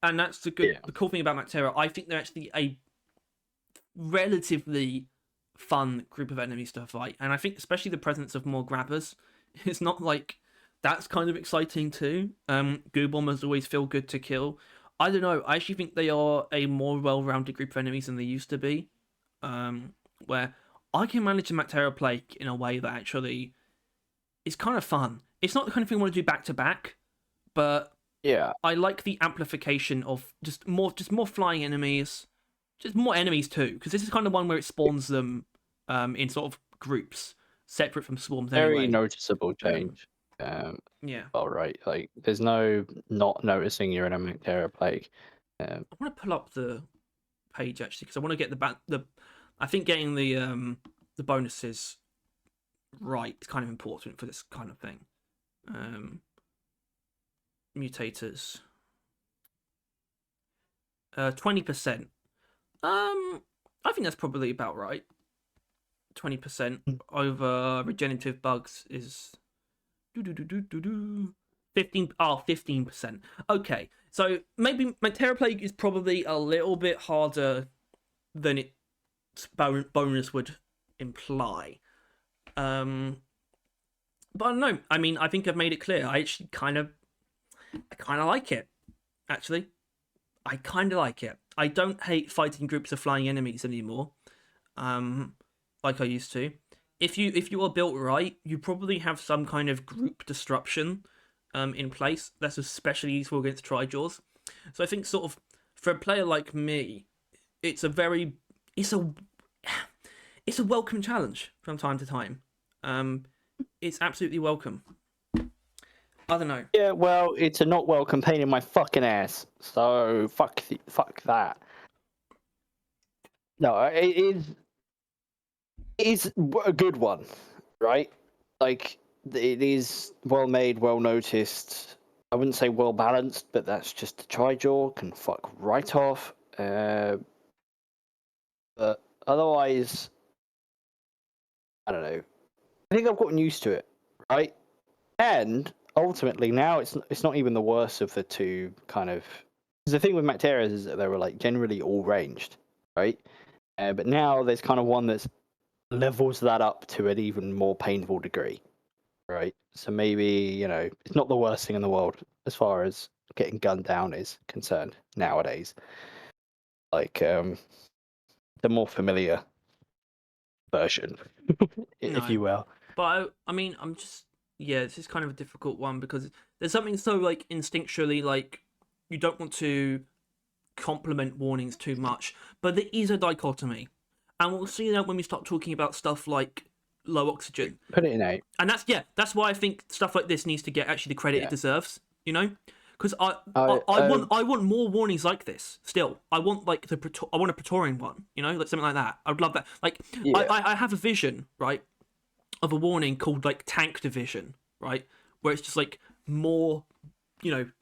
And that's the cool thing about Mactera. I think they're actually a relatively fun group of enemies to fight, and I think especially the presence of more grabbers is not like that's kind of exciting too. Goo bombers always feel good to kill. I don't know. I actually think they are a more well-rounded group of enemies than they used to be. Where I can manage a Mactera Plague in a way that actually is kind of fun. It's not the kind of thing I want to do back to back, but yeah, I like the amplification of just more flying enemies, just more enemies too. Because this is kind of one where it spawns them in sort of groups, separate from swarms. very Anyway, noticeable change. Yeah. Well, right, like there's no not noticing you're in a Mactera Plague. I want to pull up the page actually because I want to get the. I think getting the bonuses right is kind of important for this kind of thing. Mutators. 20%. I think that's probably about right. 20% over Regenerative Bugs is 15. 15%. Okay, so maybe Mactera Plague is probably a little bit harder than its bonus would imply. But I don't know. I mean, I think I've made it clear. I actually kind of like it. Actually, I kind of like it. I don't hate fighting groups of flying enemies anymore, like I used to. If you are built right, you probably have some kind of group disruption in place. That's especially useful against Trijaws. So I think sort of for a player like me, it's a welcome challenge from time to time. It's absolutely welcome. I don't know. Yeah, well, it's a not welcome pain in my fucking ass. So fuck that. No, it is a good one, right? Like it is well made, well noticed. I wouldn't say well balanced, but that's just a tri-jaw can fuck right off. But otherwise, I don't know. I think I've gotten used to it, right? And ultimately, now it's not even the worst of the two kind of. Because the thing with Macteras is that they were like generally all ranged, right? But now there's kind of one that's levels that up to an even more painful degree, right? So maybe it's not the worst thing in the world as far as getting gunned down is concerned nowadays. Like the more familiar version, if No, you will. but I mean, this is kind of a difficult one because there's something so like instinctually like you don't want to compliment warnings too much, but there is a dichotomy, and we'll see that when we start talking about stuff like low oxygen. Put it in 8. And that's why I think stuff like this needs to get actually the credit it deserves. Because I want more warnings like this. Still, I want like I want a Praetorian one. Like something like that. I would love that. Like I have a vision, right, of a warning called like Tank Division, right, where it's just like more,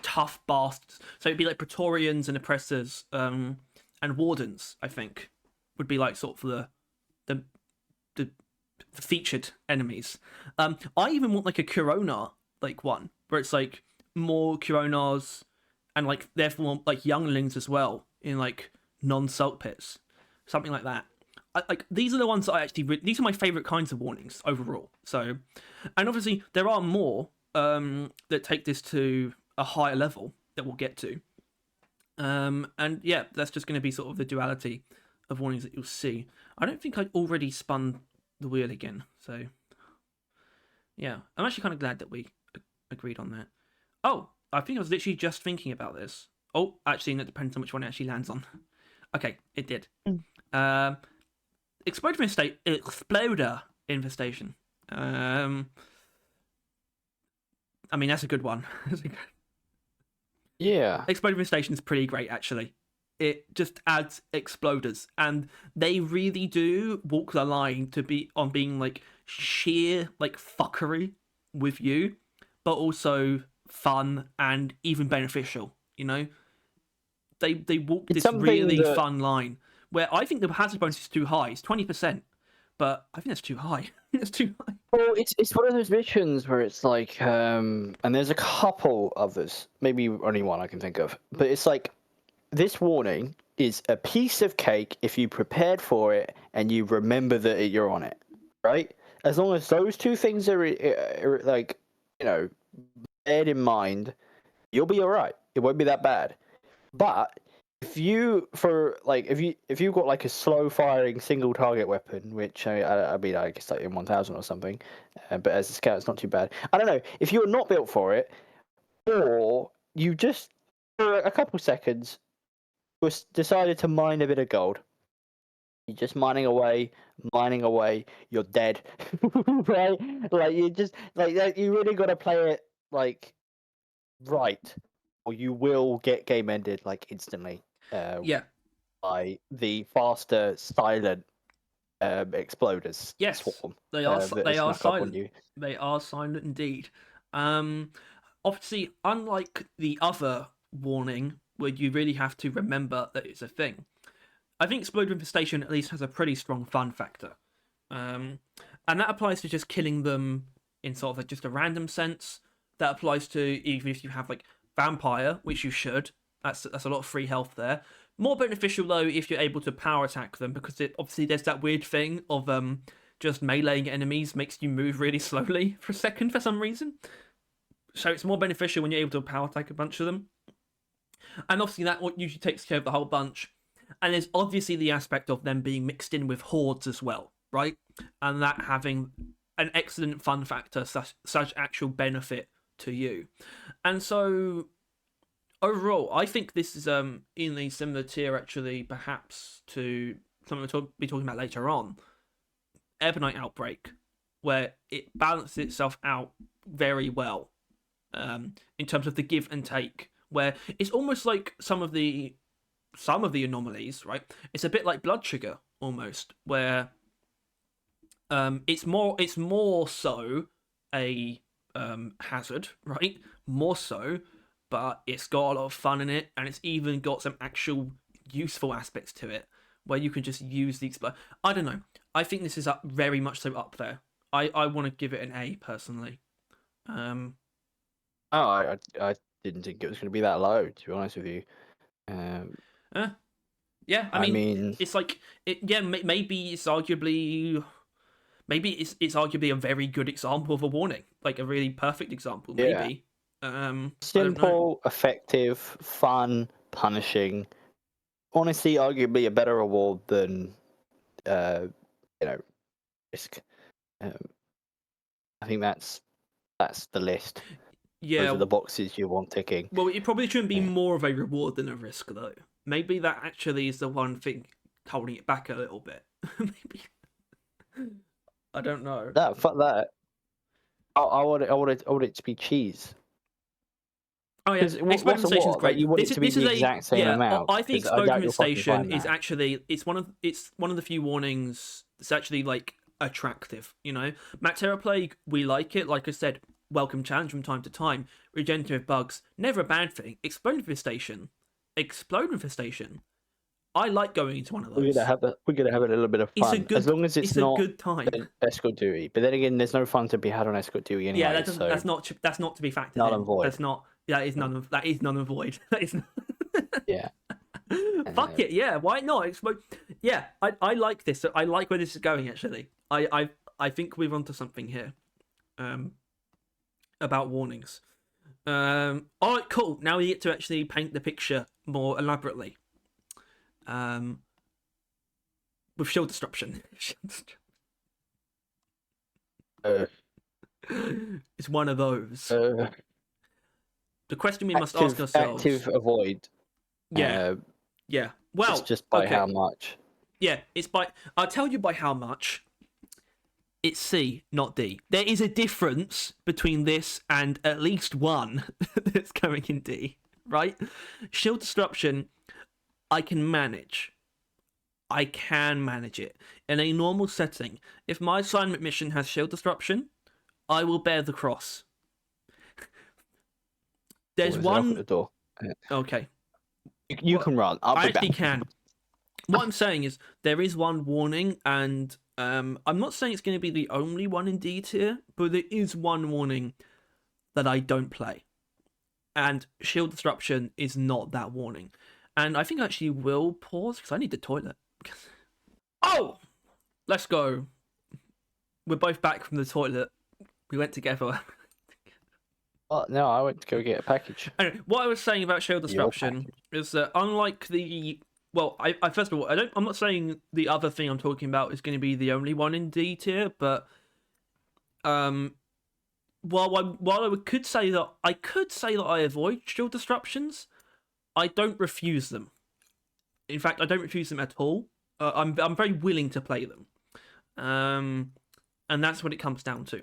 tough bastards. So it'd be like Praetorians and Oppressors, and Wardens. I think would be like sort of the featured enemies. I even want like a Corona like one where it's like more Coronas and like therefore like younglings as well in like non-salt pits, something like that. Like these are the ones that I actually these are my favorite kinds of warnings overall. So, and obviously there are more that take this to a higher level that we'll get to. And yeah, that's just going to be sort of the duality of warnings that you'll see. I don't think I'd already spun the wheel again, so yeah, I'm actually kind of glad that we agreed on that. Oh, I think I was literally just thinking about this. Oh, actually, that depends on which one it actually lands on. Okay, it did. Exploder infestation. I mean, that's a good one. Yeah. Exploder infestation is pretty great, actually. It just adds exploders, and they really do walk the line to be on being like sheer like fuckery with you, but also fun and even beneficial. They walk It's this something really that fun line where I think the hazard bonus is too high. It's 20%, but I think that's too high. That's too high. well, it's one of those missions where it's like and there's a couple others, maybe only one I can think of, but it's like this warning is a piece of cake if you prepared for it and you remember that you're on it, right? As long as those two things are like, beared in mind, you'll be all right. It won't be that bad. But if you've got like a slow firing single target weapon, which I mean I guess like in 1000 or something, but as a scout it's not too bad. I don't know if you're not built for it, or you just for a couple seconds decided to mine a bit of gold. You're just mining away, you're dead. Right? Like you just like you really got to play it like right, or you will get game ended like instantly. Yeah. By the faster silent exploders Yes. swarm. They are. That They has are snuck up on silent. you. They are silent indeed. Obviously, unlike the other warning where you really have to remember that it's a thing, I think Exploder Infestation at least has a pretty strong fun factor. And that applies to just killing them in sort of just a random sense. That applies to even if you have like Vampire, which you should. That's a lot of free health there. More beneficial though if you're able to power attack them, because obviously there's that weird thing of just meleeing enemies makes you move really slowly for a second for some reason. So it's more beneficial when you're able to power attack a bunch of them. And obviously that usually takes care of the whole bunch. And there's obviously the aspect of them being mixed in with hordes as well, right? And that having an excellent fun factor, such actual benefit to you. And so overall, I think this is in a similar tier actually, perhaps to something we'll be talking about later on, Ebonite Outbreak, where it balances itself out very well in terms of the give and take, where it's almost like some of the some of the anomalies, right? It's a bit like blood sugar almost, where it's more so a hazard, right? More so, but it's got a lot of fun in it, and it's even got some actual useful aspects to it, where you can just use the I don't know. I think this is up very much so up there. I want to give it an A personally. I didn't think it was going to be that low, to be honest with you. Yeah, I mean, it's like yeah, maybe it's arguably a very good example of a warning, like a really perfect example, maybe. Simple, effective, fun, punishing. Honestly, arguably a better reward than risk. I think that's the list. Yeah, those are the boxes you want ticking. Well, it probably shouldn't be more of a reward than a risk, though. Maybe that actually is the one thing holding it back a little bit. Maybe. I don't know. Fuck that. I want it to be cheese. Oh yeah, Experimentation is great. Like, you want it to be the exact same amount. I think Experimentation is actually it's one of the few warnings that's actually like attractive. You know, Mactera Plague, we like it. Like I said, welcome challenge from time to time. Regenerative Bugs, never a bad thing. Explode Infestation. I like going into one of those. We're gonna have a little bit of fun, as long as it's not a good time. Escort duty. But then again, there's no fun to be had on escort duty anyway. Yeah, that's not to be factored null in. And void. That's not. That is none and void. That is. Yeah. Fuck it. Yeah. Why not? Yeah. I like this. I like where this is going. Actually, I think we're onto something here. About warnings. All right. Cool. Now we get to actually paint the picture more elaborately. With shield disruption. It's one of those. The question we must ask ourselves: active avoid. Yeah, yeah. Well, it's just by how much. Yeah, it's by. I'll tell you by how much. It's C, not D. There is a difference between this and at least one that's going in D, right? Shield disruption, I can manage. I can manage it. In a normal setting, if my assignment mission has shield disruption, I will bear the cross. There's one. At the door. Okay. You can run. I actually can. What I'm saying is there is one warning, and I'm not saying it's going to be the only one in D tier, but there is one warning that I don't play, and shield disruption is not that warning. And I think I actually will pause because I need the toilet. Oh, let's go. We're both back from the toilet. We went together. Well, no, I went to go get a package. Anyway, what I was saying about shield disruption is that unlike the I first of all, I'm not saying the other thing I'm talking about is going to be the only one in D tier, but while I could say that I avoid shield disruptions, I don't refuse them. In fact, I don't refuse them at all. I'm very willing to play them, and that's what it comes down to.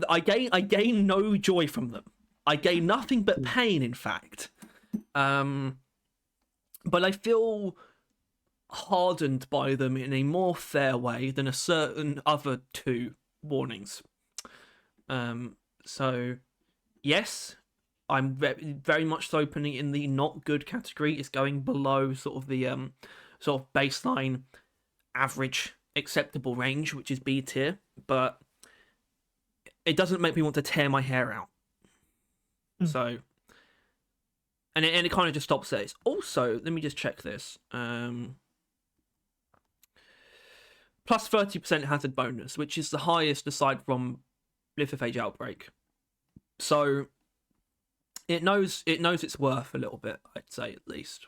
I gain no joy from them. I gain nothing but pain, in fact. But I feel hardened by them in a more fair way than a certain other two warnings. So, yes, I'm very much so putting it in the not good category. It's going below sort of the sort of baseline average acceptable range, which is B tier, but it doesn't make me want to tear my hair out. So, and it kind of just stops there. It's also, let me just check this. Plus 30% hazard bonus, which is the highest aside from Lithophage Outbreak. So it knows its worth a little bit, I'd say, at least.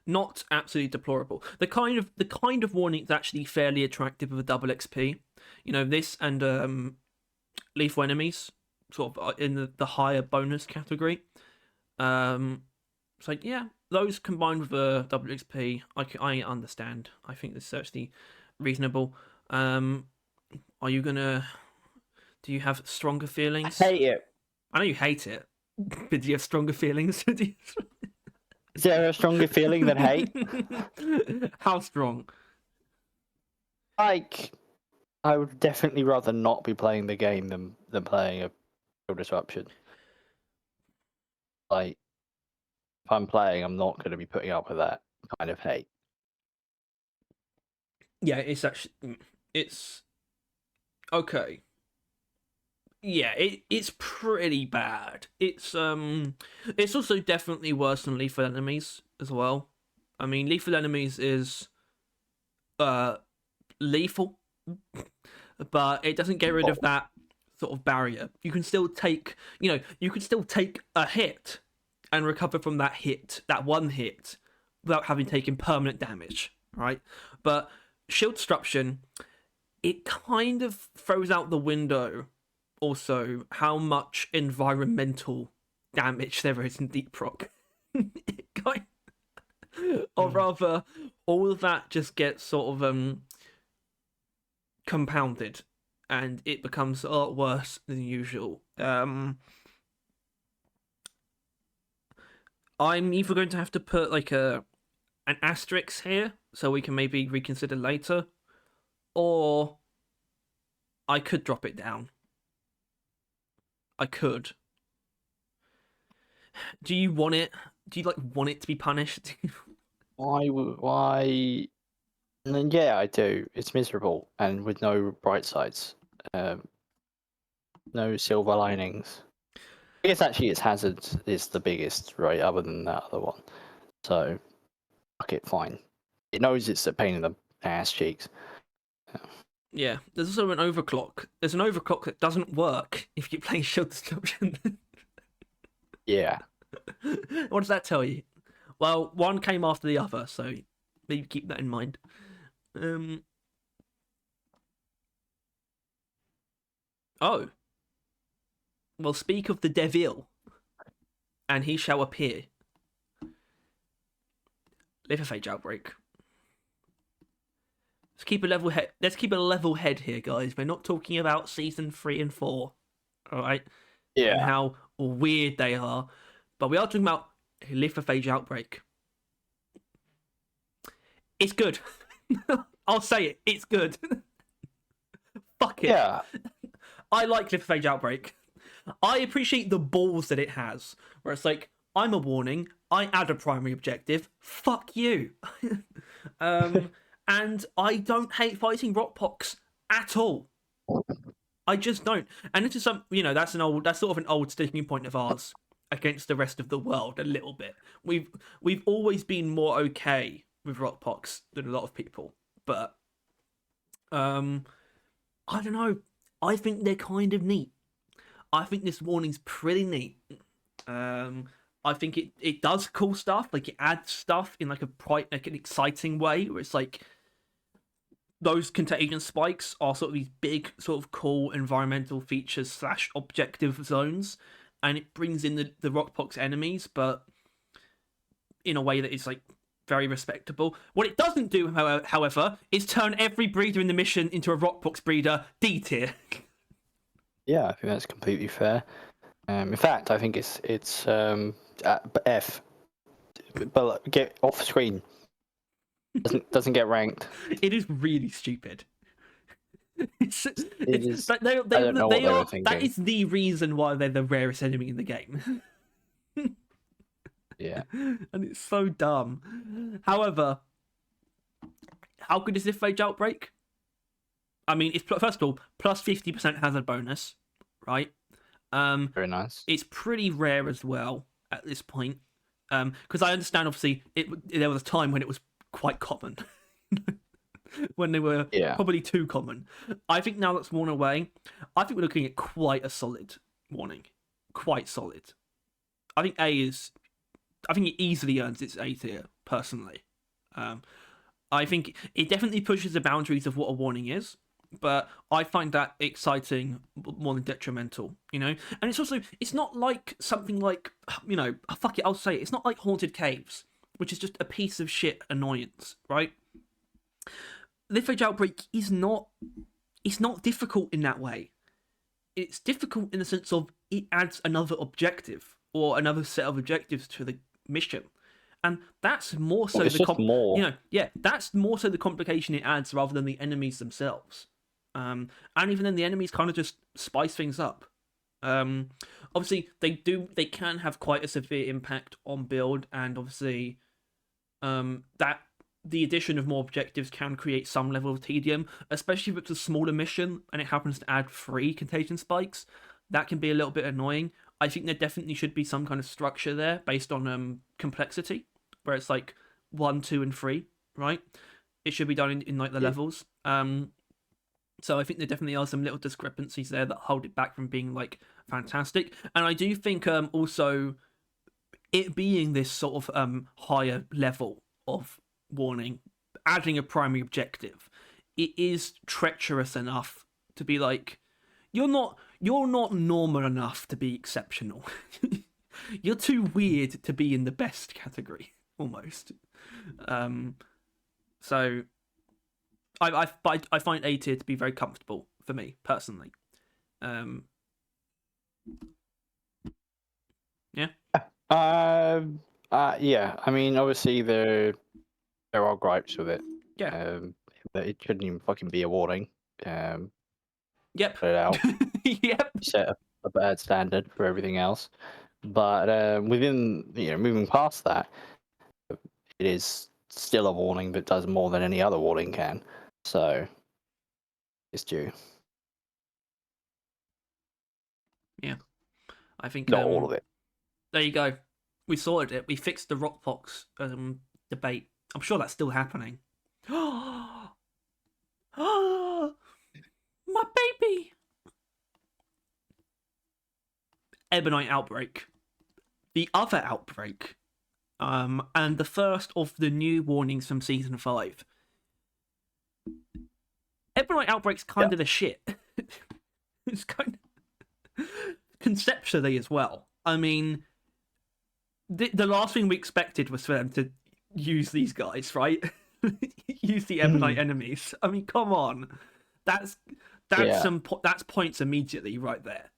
Not absolutely deplorable. The kind of warning is actually fairly attractive with a double XP. You know, this and Lethal Enemies, sort of in the higher bonus category. So yeah, those combined with a double XP, I understand. I think this is actually reasonable. Do you have stronger feelings? I hate it. I know you hate it, but do you have stronger feelings? Is there a stronger feeling than hate? How strong? Like, I would definitely rather not be playing the game than playing a Field Disruption. Like, if I'm playing, I'm not going to be putting up with that kind of hate. Yeah, it's okay. Yeah, it's pretty bad. It's also definitely worse than Lethal Enemies as well. I mean, Lethal Enemies is lethal, but it doesn't get rid of that sort of barrier. You can still take, you can still take a hit and recover from that one hit, without having taken permanent damage, right? But Shield Disruption, it kind of throws out the window also how much environmental damage there is in Deep Rock. Or rather, all of that just gets sort of compounded, and it becomes a lot worse than usual. I'm either going to have to put like an asterisk here so we can maybe reconsider later, or I could drop it down. I could. Do you want it? Do you want it to be punished? Why? And then, yeah, I do. It's miserable and with no bright sides, no silver linings. I guess actually its hazards is the biggest, right? Other than that other one, so fuck it, fine. It knows it's a pain in the ass cheeks. Yeah, there's also an overclock. There's an overclock that doesn't work if you play Shield Disruption. Yeah. What does that tell you? Well, one came after the other, so maybe keep that in mind. Oh. Well, speak of the devil, and he shall appear. Lithophage Outbreak. Let's keep a level head. Let's keep a level head here, guys. We're not talking about season 3 and 4, all right? Yeah. And how weird they are, but we are talking about Lithophage Outbreak. It's good. I'll say it. It's good. Fuck it. Yeah. I like Lithophage Outbreak. I appreciate the balls that it has, where it's like, I'm a warning, I add a primary objective, fuck you. And I don't hate fighting rockpox at all. I just don't. And this is that's sort of an old sticking point of ours against the rest of the world a little bit. We've always been more okay with rockpox than a lot of people, but I don't know. I think they're kind of neat. I think this warning's pretty neat. I think it does cool stuff. Like, it adds stuff in like an exciting way, where it's like those contagion spikes are sort of these big, sort of cool environmental features / objective zones, and it brings in the rockpox enemies, but in a way that is like very respectable. What it doesn't do, however, is turn every breeder in the mission into a rockpox breeder D tier. Yeah, I think that's completely fair. In fact, I think it's F. But get off screen. Doesn't get ranked. It is really stupid. It is. But I don't know what they were thinking. That is the reason why they're the rarest enemy in the game. Yeah. And it's so dumb. However, how good is Lithophage Outbreak? I mean, it's first of all plus 50% hazard bonus, right? Very nice. It's pretty rare as well at this point, because I understand obviously there was a time when it was quite common, when they were probably too common. I think now that's worn away. I think we're looking at quite a solid warning, quite solid. I think it easily earns its A tier personally. I think it definitely pushes the boundaries of what a warning is, but I find that exciting more than detrimental, And it's not like something like, fuck it, I'll say it. It's not like Haunted Caves, which is just a piece of shit annoyance, right? Lithophage Outbreak is not, it's not difficult in that way. It's difficult in the sense of it adds another objective or another set of objectives to the mission. and that's more so it's just more. That's more so the complication it adds rather than the enemies themselves. And even then, the enemies kind of just spice things up. Obviously, they can have quite a severe impact on build, and obviously, that the addition of more objectives can create some level of tedium, especially if it's a smaller mission and it happens to add 3 contagion spikes. That can be a little bit annoying. I think there definitely should be some kind of structure there based on complexity, where it's like 1, 2, and 3, right? It should be done in like the levels. So I think there definitely are some little discrepancies there that hold it back from being like fantastic. And I do think also it being this sort of higher level of warning, adding a primary objective, it is treacherous enough to be like, you're not normal enough to be exceptional. You're too weird to be in the best category, almost. So I find A tier to be very comfortable for me personally. Yeah. Yeah. I mean, obviously there are gripes with it. Yeah. That it shouldn't even fucking be a warning. Yep. Put it out. Yep. Set a bad standard for everything else. But within, moving past that, it is still a warning that does more than any other warning can. So it's due. Yeah. I think not all of it. There you go. We sorted it. We fixed the Rock Fox debate. I'm sure that's still happening. My baby. Ebonite Outbreak. The other outbreak. And the first of the new warnings from season 5. Ebonite Outbreak's kind of the shit. It's kind of conceptually as well. I mean, the last thing we expected was for them to use these guys, right? Use the Ebonite enemies. I mean, come on, that's points immediately right there.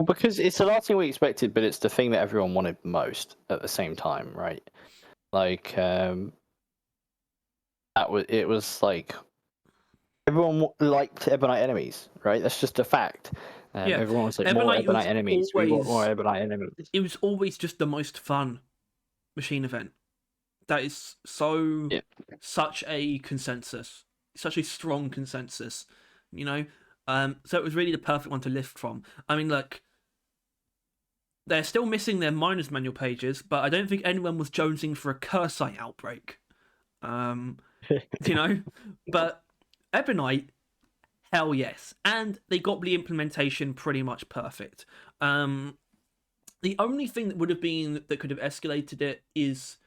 Because it's the last thing we expected, but it's the thing that everyone wanted most at the same time, right? Like, it was like everyone liked Ebonite enemies, right? That's just a fact. Everyone was like, more Ebonite enemies. We want more Ebonite enemies. It was always just the most fun machine event. That is such a consensus, such a strong consensus, So it was really the perfect one to lift from. I mean, look, they're still missing their miners manual pages, but I don't think anyone was jonesing for a Cursite outbreak. But Ebonite, hell yes, and they got the implementation pretty much perfect. The only thing that could have escalated it is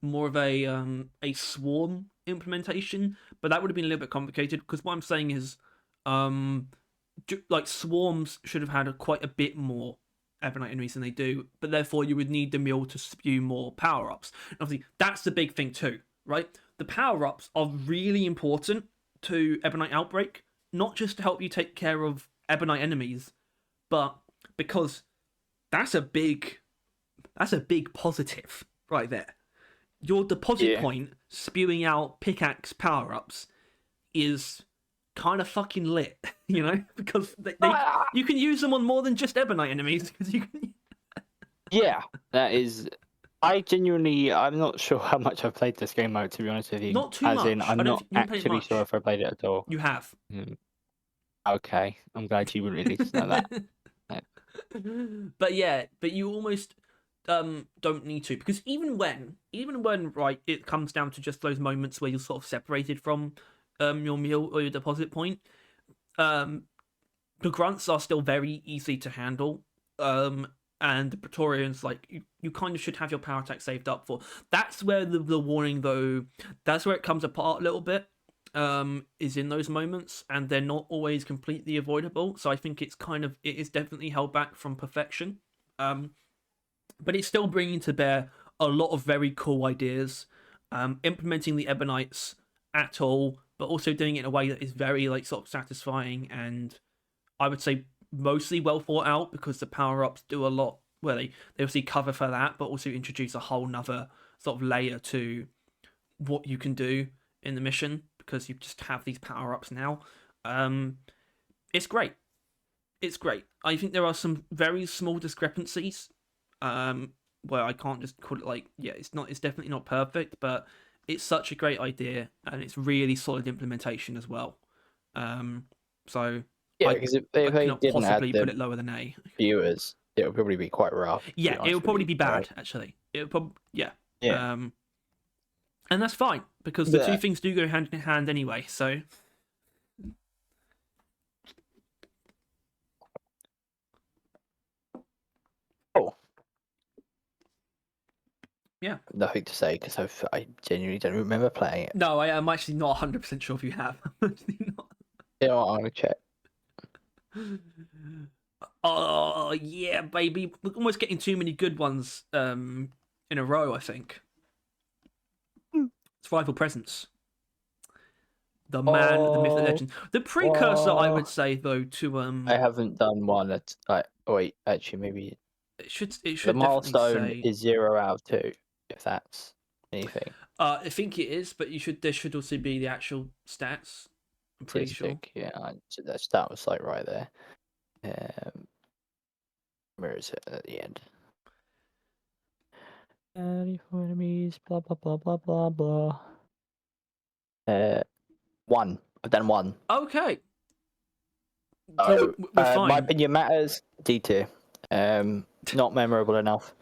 more of a swarm implementation, but that would have been a little bit complicated because what I'm saying is, like swarms should have had quite a bit more Ebonite enemies than they do, but therefore you would need the mill to spew more power-ups. And obviously, that's the big thing too, right? The power-ups are really important to Ebonite Outbreak, not just to help you take care of Ebonite enemies, but because that's a big positive right there. Your deposit point spewing out pickaxe power-ups is kind of fucking lit, because you can use them on more than just Ebonite enemies. Because you can... Yeah, that is. I'm not sure how much I've played this game mode, to be honest with you. Not too much. I'm not actually sure if I played it at all. You have. Okay, I'm glad you released that. But you almost don't need to, because even when right, it comes down to just those moments where you're sort of separated from your meal or your deposit point, the grunts are still very easy to handle, and the Praetorians, like, you kind of should have your power attack saved up for. That's where the warning, though, that's where it comes apart a little bit, is in those moments, and they're not always completely avoidable. So I think it is definitely held back from perfection, but it's still bringing to bear a lot of very cool ideas, implementing the Ebonites at all, but also doing it in a way that is very, like, sort of satisfying, and I would say mostly well thought out, because the power-ups do a lot where they obviously cover for that, but also introduce a whole nother sort of layer to what you can do in the mission because you just have these power-ups now. It's great. It's great. I think there are some very small discrepancies where I can't just call it like, yeah, it's definitely not perfect, but it's such a great idea and it's really solid implementation as well. So yeah, because if they cannot didn't possibly add put the it lower than A. viewers, it would probably be quite rough. Yeah, it would probably be bad, right? actually. It would probably, yeah. Yeah. And that's fine because the two things do go hand in hand anyway. So oh, yeah, nothing to say because I genuinely don't remember playing it. no, I'm actually not 100% sure if you have. I'm actually not. You know what, I'm gonna check. Oh yeah, baby, we're almost getting too many good ones in a row. I think. It's Rival Presence. The man, the myth, the legend. The precursor, I would say, though, to I haven't done one at. Oh wait, actually, maybe it should the definitely milestone say is 0 out of 2, if that's anything. I think it is, but there should also be the actual stats. I'm pretty sure. Yeah, that was like right there. Where is it at the end? 34 enemies, blah blah blah blah blah blah. 1. I've done 1. Okay. So we're fine. My opinion matters. D tier. Not memorable enough.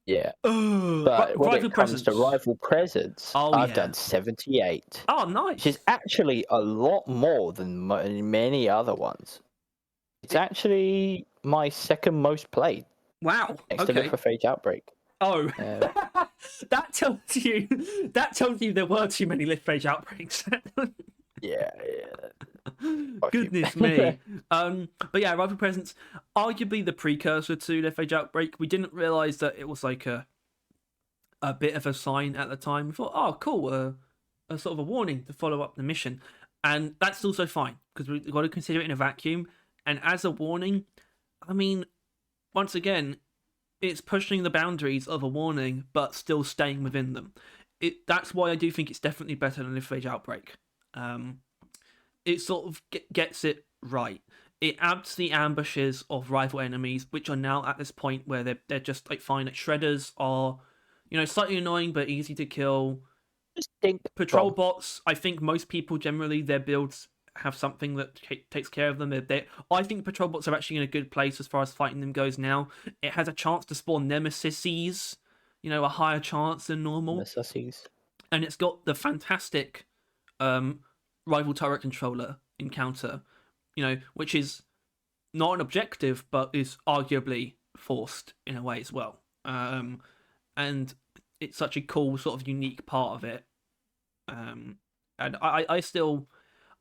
Yeah. But when it comes to rival presence, I've done 78. Oh, nice. Which is actually a lot more than many other ones. It's actually my second most played. Wow. Next to Lithophage Outbreak. Oh, that tells you there were too many Lithophage Outbreaks. Yeah. Goodness me. But yeah, Rival Presence, arguably the precursor to Lithophage Outbreak. We didn't realize that it was like a bit of a sign at the time. We thought, oh, cool, a sort of a warning to follow up the mission, and that's also fine because we've got to consider it in a vacuum. And as a warning, I mean, once again, it's pushing the boundaries of a warning, but still staying within them. That's why I do think it's definitely better than Lithophage Outbreak. It sort of gets it right. It adds the ambushes of rival enemies, which are now at this point where they're just like fine. Like shredders are, slightly annoying but easy to kill. Patrol bots, I think most people generally their builds have something that takes care of them. I think patrol bots are actually in a good place as far as fighting them goes now. It has a chance to spawn nemesises, a higher chance than normal. And it's got the fantastic rival turret controller encounter, which is not an objective, but is arguably forced in a way as well. And it's such a cool sort of unique part of it. And I still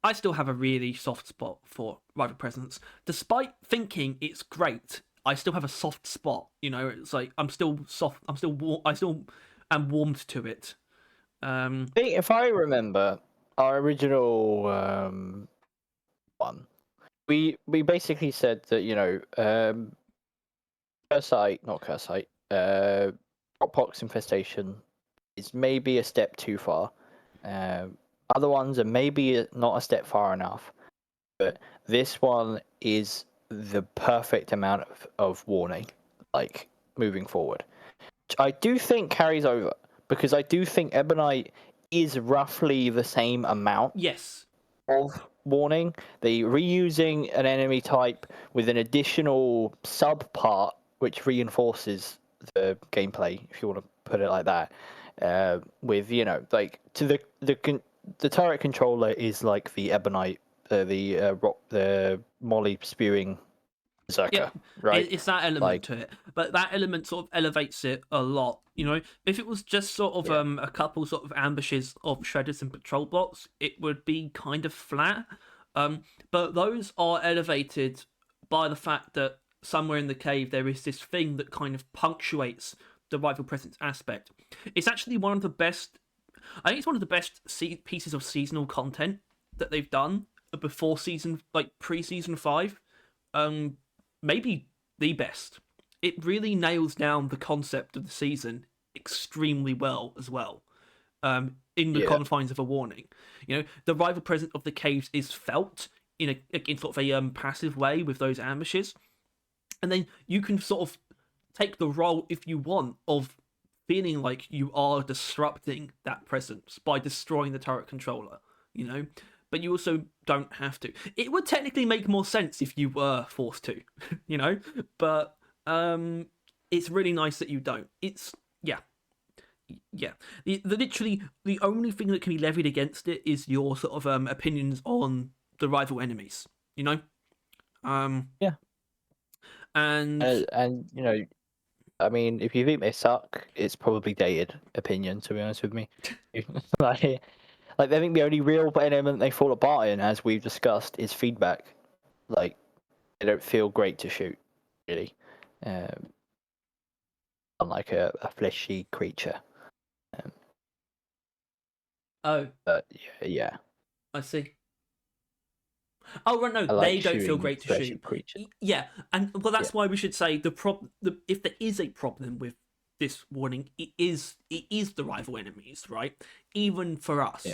have a really soft spot for Rival Presence, despite thinking it's great. I still have a soft spot. It's like I'm still soft. I still am warmed to it. If I remember our original one, we basically said that Rockpox Infestation is maybe a step too far. Other ones are maybe not a step far enough, but this one is the perfect amount of warning, like moving forward. Which I do think carries over because I do think Ebonite is roughly the same amount. Yes. Of warning. They reusing an enemy type with an additional sub part which reinforces the gameplay, if you want to put it like that. With like to the turret controller is like the Ebonite, the Molly spewing berserker, right? It's that element to it, but that element sort of elevates it a lot. If it was just sort of a couple sort of ambushes of shredders and patrol bots, it would be kind of flat. But those are elevated by the fact that somewhere in the cave there is this thing that kind of punctuates the rival presence aspect. It's actually one of the best. I think it's one of the best pieces of seasonal content that they've done before pre-season 5. Maybe the best. it really nails down the concept of the season extremely well as well. In the confines of a warning, the rival presence of the caves is felt in sort of a passive way with those ambushes, and then you can sort of take the role, if you want, of feeling like you are disrupting that presence by destroying the turret controller, but you also don't have to. It would technically make more sense if you were forced to, but it's really nice that you don't. It's literally the only thing that can be levied against it is your sort of opinions on the rival enemies, and I mean, if you think they suck, it's probably dated opinion, to be honest with me. like I think the only real element they fall apart in, as we've discussed, is feedback. Like, they don't feel great to shoot, really. Unlike a fleshy creature. But yeah. I see. Oh right, no, they don't feel great to shoot. Creatures. Yeah, and well, that's why we should say if there is a problem with this warning, it is the rival enemies, right? Even for us,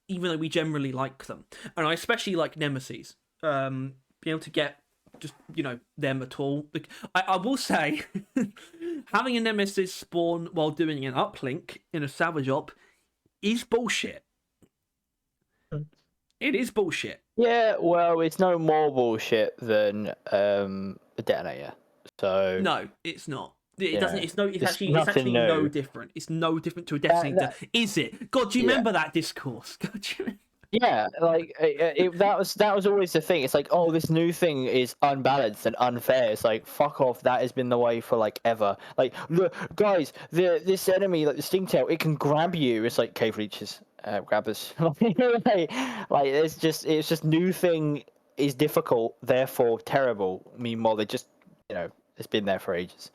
even though we generally like them, and I especially like Nemesis. Being able to get just them at all. I will say, having a Nemesis spawn while doing an uplink in a Savage Op is bullshit. It is bullshit. Yeah, well, it's no more bullshit than the detonator. So no, it's not. It doesn't. It's actually no different. It's no different to a detonator, is it? God, do you remember that discourse? God, yeah, like that was always the thing. It's like, oh, this new thing is unbalanced and unfair. It's like, fuck off. That has been the way for like ever. Like, look, guys, this enemy, like the Stingtail, it can grab you. It's like cave leeches, grabbers. like it's just new thing is difficult, therefore terrible. Meanwhile, they just it's been there for ages.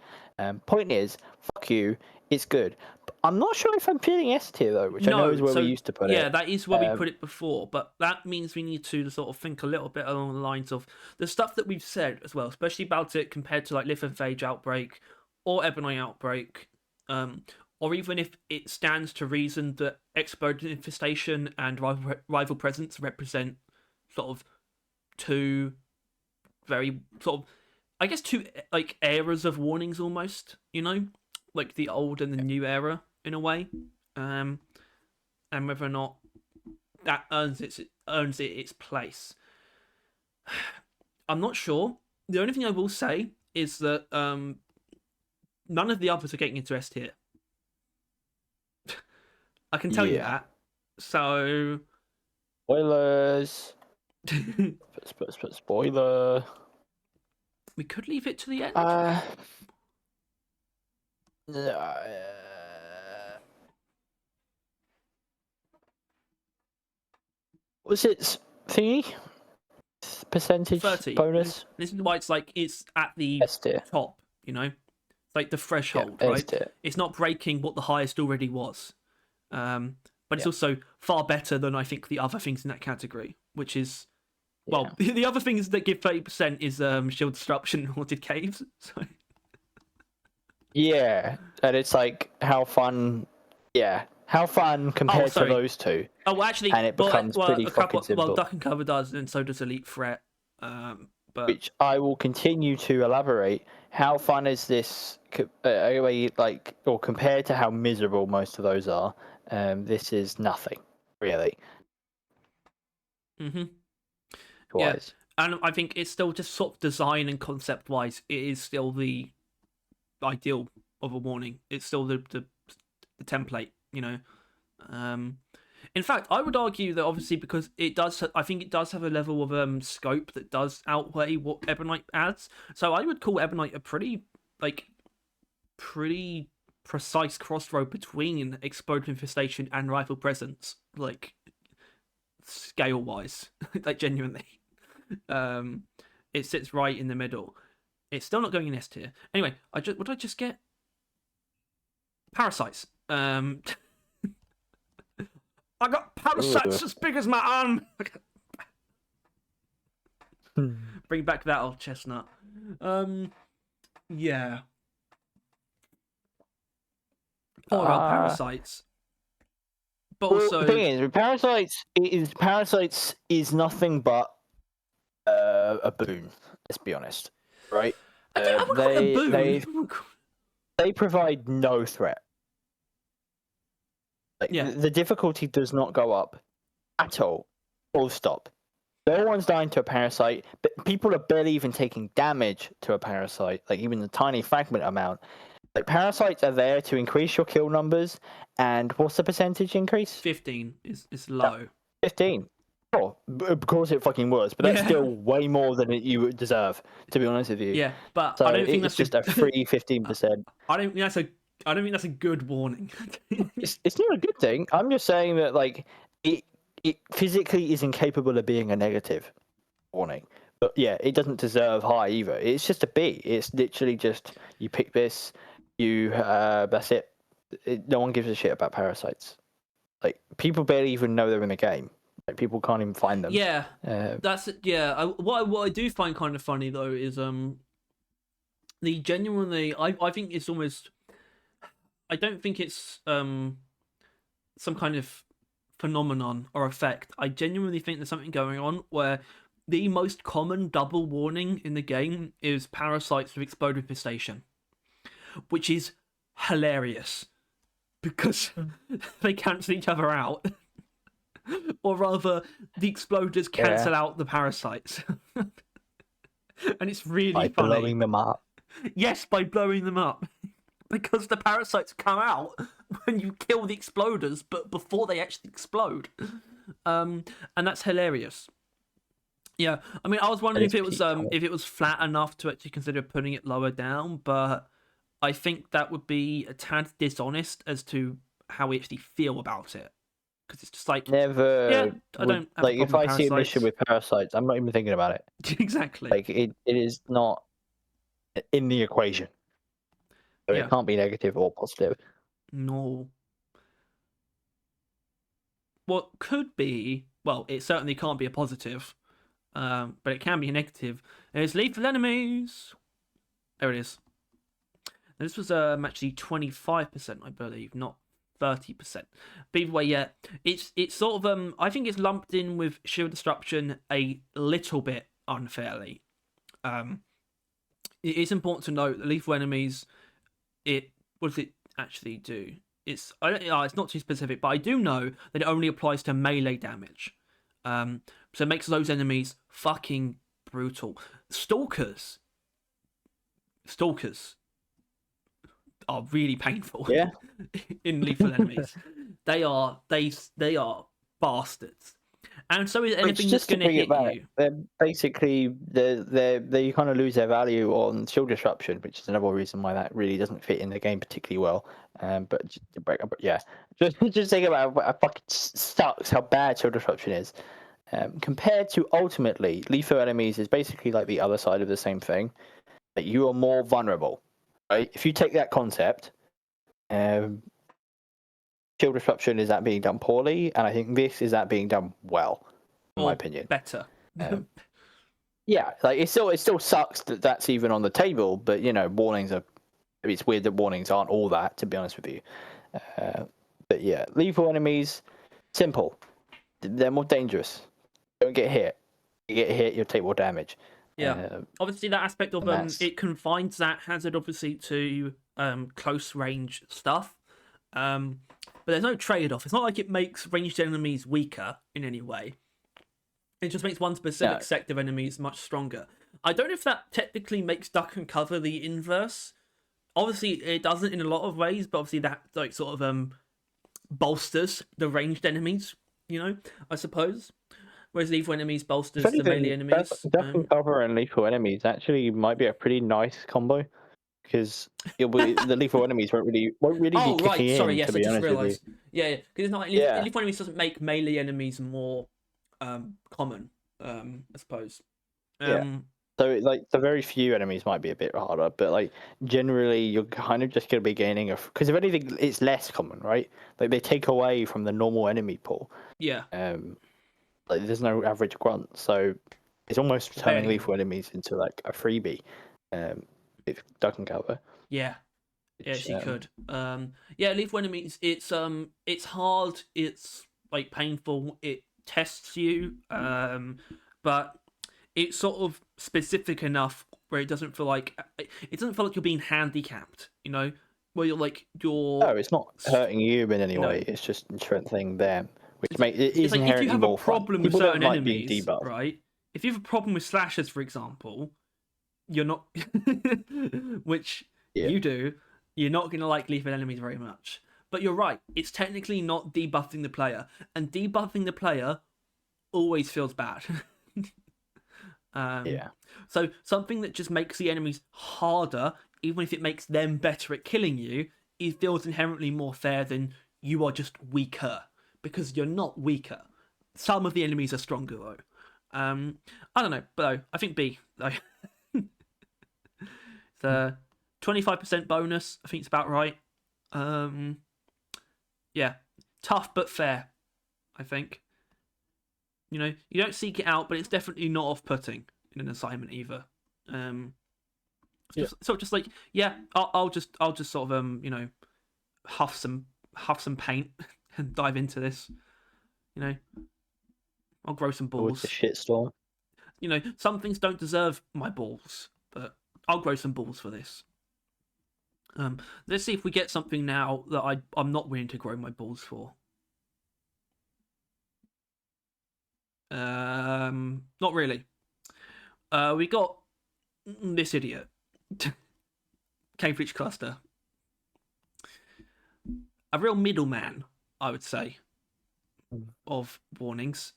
Point is, fuck you. It's good. I'm not sure if I'm feeling S tier though, which I know is where we used to put it. Yeah, that is where we put it before, but that means we need to sort of think a little bit along the lines of the stuff that we've said as well, especially about it compared to like Lithophage Outbreak or Ebonite Outbreak, or even if it stands to reason that Exploding Infestation and Rival Presence represent sort of two very sort of, I guess, two like eras of warnings almost, like the old and the new era in a way, and whether or not that earns it its place. I'm not sure. The only thing I will say is that none of the others are getting into S tier. I can tell you that. So spoilers. Spoiler. We could leave it to the end. Was it thingy? Percentage 30 bonus? This is why it's at the top, like the threshold, right? S-tier. It's not breaking what the highest already was. But it's also far better than I think the other things in that category, which is, well, the other things that give 30% is shield disruption and haunted caves. So. Yeah, and it's like how fun compared to those two. Oh, well, actually, and it becomes pretty fucking simple. Well, Duck and Cover does, and so does Elite Threat. But which I will continue to elaborate. How fun is this? Or compared to how miserable most of those are, this is nothing really. Mm-hmm. Yeah, and I think it's still just sort of design and concept wise, it is still the ideal of a warning. It's still the template, In fact, I would argue that obviously because I think it does have a level of scope that does outweigh what Ebonite adds. So I would call Ebonite a pretty precise crossroad between Exploding Infestation and Rival Presence, like scale wise, like genuinely. It sits right in the middle. It's still not going in S tier. Anyway, what did I just get? Parasites. I got parasites as big as my arm. Bring back that old chestnut. Yeah. Or about parasites. But well, also, the thing is, with parasites is nothing but a boon. Let's be honest, right? I wouldn't call it a boon. They provide no threat. Like, yeah. The difficulty does not go up at all. Full stop. No one's dying to a parasite, but people are barely even taking damage to a parasite, like even a tiny fragment amount. Like parasites are there to increase your kill numbers, and what's the percentage increase? 15 is low. 15. Oh, of course it fucking was, but that's still way more than you deserve, to be honest with you. Yeah, but so I don't think it's that's just a free 15%. I don't think that's a good warning. It's not a good thing. I'm just saying that like it physically is incapable of being a negative warning. But yeah, it doesn't deserve high either. It's just a B. It's literally just you pick this, that's it. No one gives a shit about parasites. Like people barely even know they're in the game. Like people can't even find them. Yeah, that's what I do find kind of funny though is the genuinely I think it's almost, I don't think it's some kind of phenomenon or effect. I genuinely think there's something going on where the most common double warning in the game is parasites with explode infestation, which is hilarious because they cancel each other out. Or rather, the exploders cancel out the parasites. And it's really by funny. blowing them up. Yes, by blowing them up. Because the parasites come out when you kill the exploders, but before they actually explode. And that's hilarious. Yeah, I mean, I was wondering if it was flat enough to actually consider putting it lower down, but I think that would be a tad dishonest as to how we actually feel about it. Because it's just like, never. Yeah, I don't have like a problem if I with see a parasites. mission with parasites, I'm not even thinking about it. Exactly. Like it is not in the equation. So Yeah. it can't be negative or positive. No. What could be, well, it certainly can't be a positive, but it can be a negative. It's lethal enemies. There it is. Now, this was actually 25%, I believe, not 30%. But either way, yeah, it's sort of I think it's lumped in with shield disruption a little bit unfairly. It is important to note that lethal enemies, what does it actually do? It's not too specific, but I do know that it only applies to melee damage. So it makes those enemies fucking brutal. Stalkers are really painful. Yeah. In lethal enemies, they are bastards. And so is anything that's going to hit you. They're basically they kind of lose their value on shield disruption, which is another reason why that really doesn't fit in the game particularly well. But yeah, just think about how fucking sucks how bad shield disruption is. Compared to ultimately, lethal enemies is basically like the other side of the same thing. That you are more vulnerable, right? If you take that concept, shield disruption is that being done poorly, and I think this is that being done well, in my opinion. Better. Yeah, like it still sucks that that's even on the table, but warnings are. It's weird that warnings aren't all that, to be honest with you. But yeah, lethal enemies, simple. They're more dangerous. Don't get hit. You get hit, you'll take more damage. Yeah, obviously that aspect of it confines that hazard obviously to close range stuff. But there's no trade-off. It's not like it makes ranged enemies weaker in any way. It just makes one specific sect of enemies much stronger. I don't know if that technically makes duck and cover the inverse. Obviously, it doesn't in a lot of ways, but obviously that like sort of bolsters the ranged enemies. I suppose. Whereas lethal enemies bolsters the melee enemies. Duck and cover and lethal enemies actually might be a pretty nice combo. Because the lethal enemies won't really be kicking in. Sorry, yes, to be I just honest realised. with you. Yeah, because it's not lethal enemies doesn't make melee enemies more common, I suppose. So like the very few enemies might be a bit harder, but like generally you're kind of just going to be gaining because if anything, it's less common, right? Like they take away from the normal enemy pool. Yeah. Like there's no average grunt, so it's almost turning lethal enemies into like a freebie. If duck and cover. Yeah. Yes, you could. Yeah, lethal enemies. It's hard. It's like painful. It tests you. But it's sort of specific enough where it doesn't feel like you're being handicapped. You know, where No, it's not hurting you in any No. way. It's just strengthening them, which makes it It's is like if you inherently have a more fun. problem with People certain don't like being enemies, debuffed. right? If you have a problem with slashers, for example, you're not, which Yeah. you do, you're not going to like lethal enemies very much. But you're right, it's technically not debuffing the player, and debuffing the player always feels bad. Yeah. So something that just makes the enemies harder, even if it makes them better at killing you, it feels inherently more fair than you are just weaker, because you're not weaker. Some of the enemies are stronger though. I don't know, but I think B though. The 25% bonus, I think it's about right. Yeah, tough but fair, I think. You know, you don't seek it out, but it's definitely not off-putting in an assignment either. Just sort of just like, yeah, I'll just sort of you know, huff some paint and dive into this. You know, I'll grow some balls. It's a shitstorm. You know, some things don't deserve my balls, but I'll grow some balls for this. Let's see if we get something now that I'm not willing to grow my balls for. Not really. We got this idiot. Cambridge cluster. A real middleman, I would say, of warnings.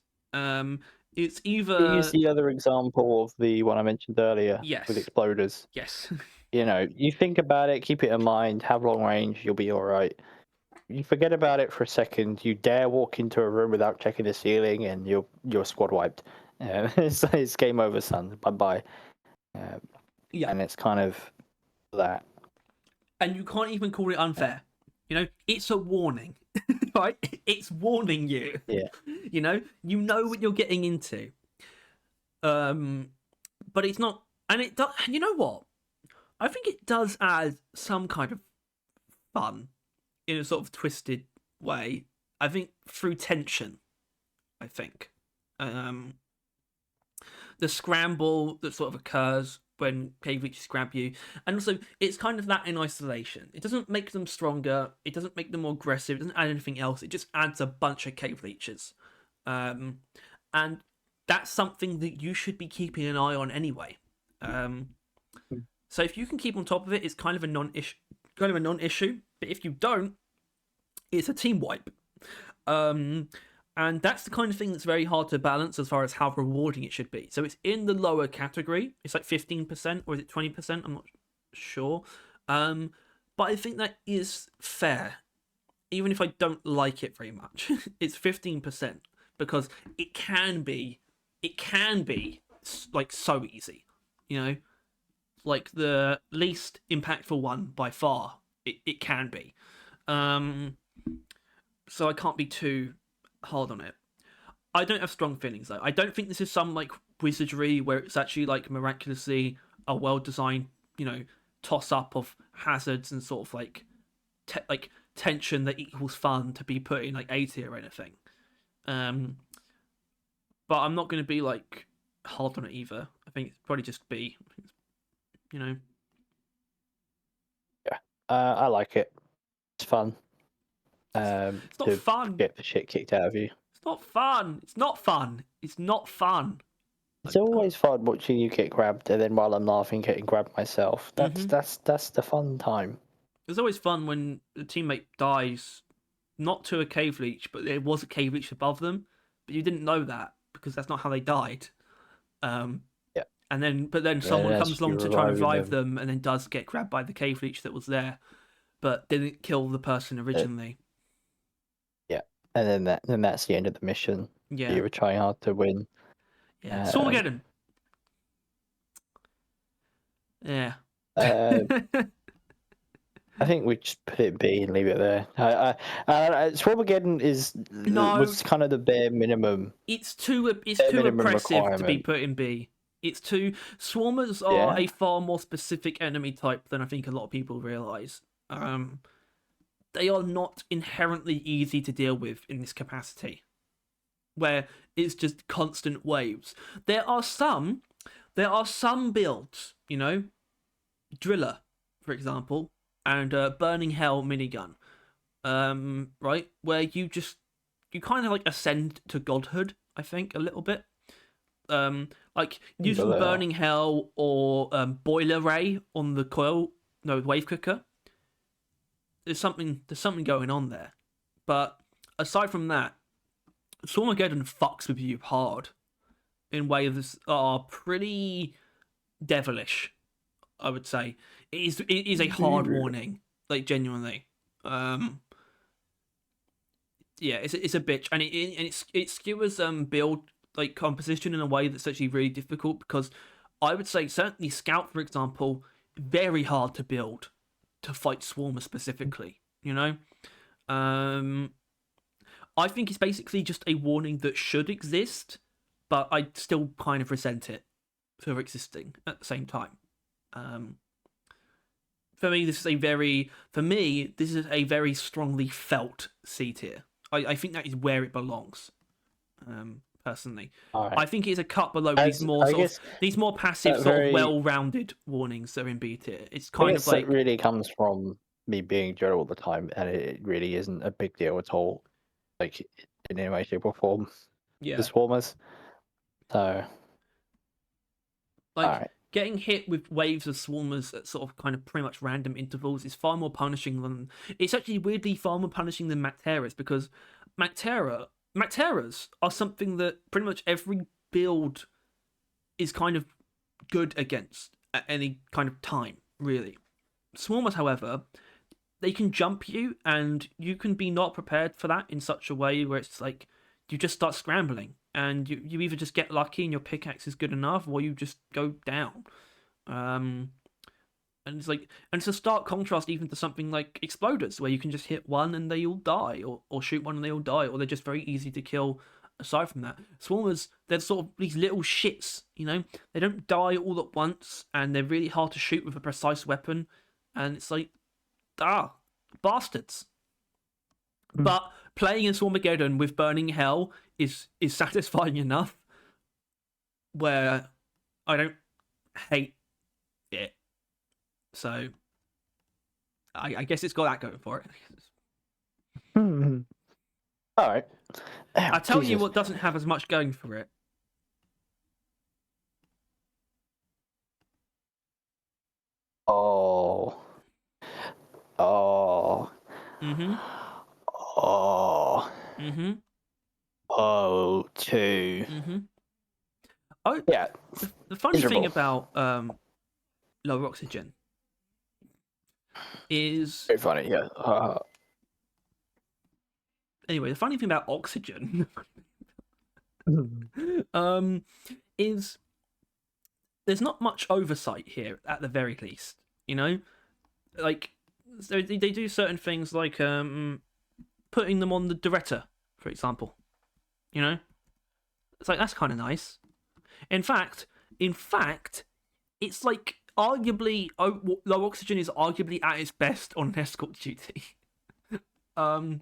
It's either... Use the other example of the one I mentioned earlier. Yes. With exploders. Yes. You know, you think about it, keep it in mind, have long range, you'll be alright. You forget about it for a second, you dare walk into a room without checking the ceiling, and you're squad wiped. It's game over, son. Bye-bye. Yeah. And it's kind of that. And you can't even call it unfair. You know, it's a warning, right? It's warning you. Yeah. You know what you're getting into. But it's not, and it does. You know what? I think it does add some kind of fun in a sort of twisted way. I think through tension. I think, the scramble that sort of occurs when cave leeches grab you, and also it's kind of that in isolation. It doesn't make them stronger, it doesn't make them more aggressive, it doesn't add anything else, it just adds a bunch of cave leeches. And that's something that you should be keeping an eye on anyway. So if you can keep on top of it, it's kind of a non-issue, but if you don't, it's a team wipe. And that's the kind of thing that's very hard to balance as far as how rewarding it should be. So it's in the lower category. It's like 15%, or is it 20%? I'm not sure. But I think that is fair. Even if I don't like it very much. It's 15%. Because it can be like so easy. You know? Like the least impactful one by far. It can be. So I can't be too hard on it. I don't have strong feelings though. I don't think this is some like wizardry where it's actually like miraculously a well-designed, you know, toss-up of hazards and sort of like tension that equals fun to be put in like A tier or anything. But I'm not going to be like hard on it either. I think it's probably just B. You know. Yeah, I like it. It's fun. It's not fun. Get the shit kicked out of you. It's not fun. It's not fun. It's not fun. It's always fun watching you get grabbed, and then while I'm laughing, getting grabbed myself. That's the fun time. It's always fun when a teammate dies, not to a cave leech, but there was a cave leech above them, but you didn't know that because that's not how they died. Yeah. But then someone comes along to try and revive them, and then does get grabbed by the cave leech that was there, but didn't kill the person originally. And then that's the end of the mission. Yeah. You were trying hard to win. Yeah. Swarmageddon. Yeah. I think we just put it B and leave it there. Swarmageddon was kind of the bare minimum. It's too oppressive to be put in B. It's too... Swarmers are a far more specific enemy type than I think a lot of people realise. They are not inherently easy to deal with in this capacity, where it's just constant waves. There are some builds, Driller, for example, and Burning Hell minigun, right, where you kind of like ascend to godhood, I think, a little bit. Like using Burning Hell or Boiler Ray on the wave cooker. There's something going on there, but aside from that, Swarmageddon fucks with you hard in ways that are pretty devilish, I would say. It is a hard warning, like genuinely. Yeah, it's a bitch, and it skewers build like composition in a way that's actually really difficult, because I would say certainly Scout, for example, very hard to build to fight Swarmer specifically. I think it's basically just a warning that should exist, but I still kind of resent it for existing at the same time. For me, this is a very strongly felt C tier. I think that is where it belongs. Personally, I think it's a cut below these more passive, sort of well-rounded warnings that are in B tier. It's kind of like it really comes from me being Joe all the time, and it really isn't a big deal at all, like in any way, shape, or form. Yeah, the Swarmers. So, like getting hit with waves of Swarmers at sort of kind of pretty much random intervals is far more punishing than it's actually weirdly far more punishing than Macteras, because Macteras are something that pretty much every build is kind of good against at any kind of time, really. Swarmers, however, they can jump you, and you can be not prepared for that in such a way where it's like you just start scrambling, and you either just get lucky and your pickaxe is good enough, or you just go down. And it's a stark contrast even to something like Exploders, where you can just hit one and they all die, or shoot one and they all die, or they're just very easy to kill. Aside from that, Swarmers, they're sort of these little shits, They don't die all at once, and they're really hard to shoot with a precise weapon, and it's like, bastards. But playing in Swarmageddon with Burning Hell is satisfying enough where I don't hate it. So I guess it's got that going for it. All right. I tell you what doesn't have as much going for it. Oh. Mm-hmm. Oh. Mm-hmm. Oh, too. Mm-hmm. Oh, yeah. The funny thing about low oxygen is very funny. Yeah. Anyway, the funny thing about oxygen is there's not much oversight here at the very least. Like they do certain things like putting them on the Director, for example. It's like that's kind of nice. In fact, it's like arguably low oxygen is arguably at its best on escort duty. Yeah,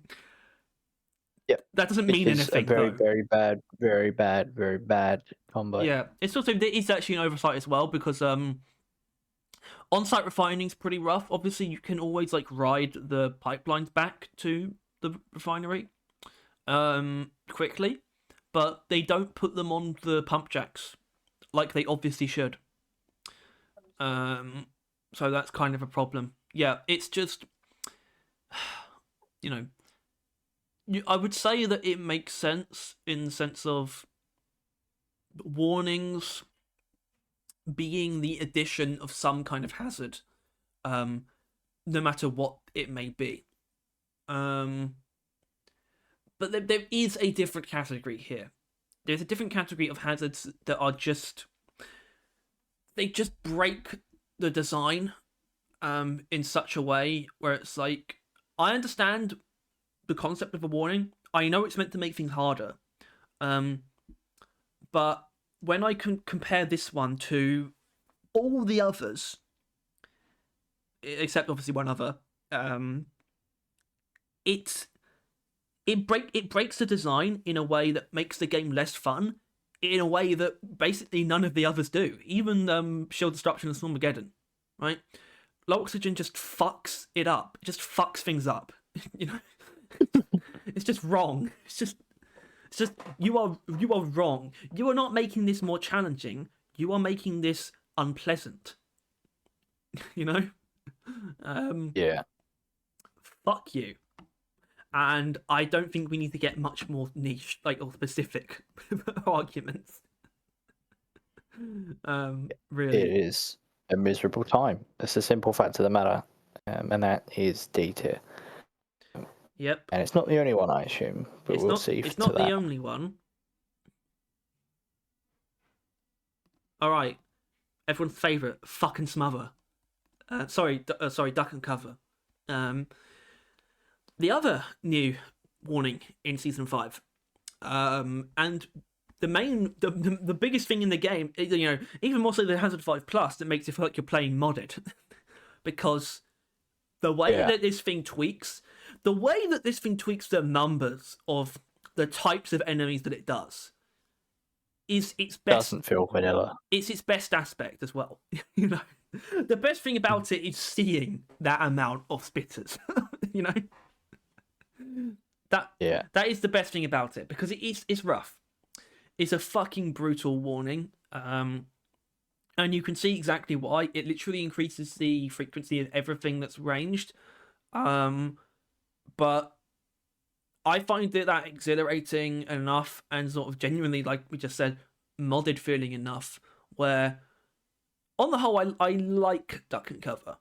that doesn't mean anything. Very, though. very bad combo. Yeah, it's also there is actually an oversight as well, because on-site refining's pretty rough. Obviously, you can always like ride the pipelines back to the refinery quickly, but they don't put them on the pump jacks like they obviously should. So that's kind of a problem. Yeah, it's just I would say that it makes sense in the sense of warnings being the addition of some kind of hazard, no matter what it may be. But there is a different category here. There's a different category of hazards that are they just break the design in such a way where it's like, I understand the concept of a warning. I know it's meant to make things harder. But when I can compare this one to all the others, except obviously one other, It it breaks the design in a way that makes the game less fun, in a way that basically none of the others do. Even Shield Disruption and Swarmageddon, right? Low oxygen just fucks it up. It just fucks things up. You know, it's just wrong. It's just you are wrong. You are not making this more challenging. You are making this unpleasant. You know? Yeah. Fuck you. And I don't think we need to get much more niche, like, or specific arguments. Really. It is a miserable time. It's a simple fact of the matter. And that is D tier. Yep. And it's not the only one, I assume, but we'll see. It's not the only one. Alright. Everyone's favourite, fucking Smother. Sorry, Duck and Cover. The other new warning in Season 5. And the biggest thing in the game, you know, even more so than Hazard 5 Plus, that makes it feel like you're playing modded. Because the way that this thing tweaks the numbers of the types of enemies that it does is its best. Doesn't feel vanilla. It's its best aspect as well. You know, the best thing about it is seeing that amount of spitters. You know, that is the best thing about it, because it's rough. It's a fucking brutal warning. And you can see exactly why. It literally increases the frequency of everything that's ranged. But I find that exhilarating enough, and sort of genuinely, like we just said, modded feeling enough, where on the whole I like Duck and Cover.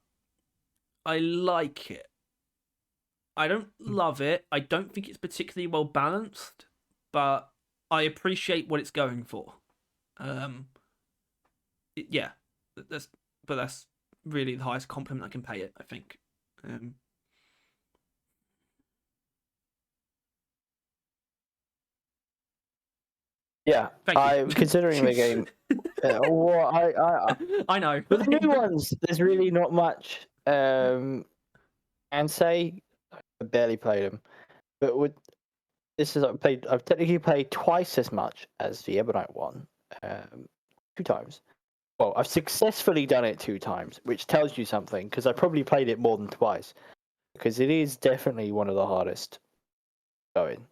I like it. I don't love it. I don't think it's particularly well balanced, but I appreciate what it's going for. That's really the highest compliment I can pay it, I think. Yeah, I'm considering the game. I know. With the new ones, there's really not much and say. I barely played them, but I've technically played twice as much as the Ebonite one, 2 times. Well, I've successfully done it 2 times, which tells you something, because I probably played it more than twice, because it is definitely one of the hardest going.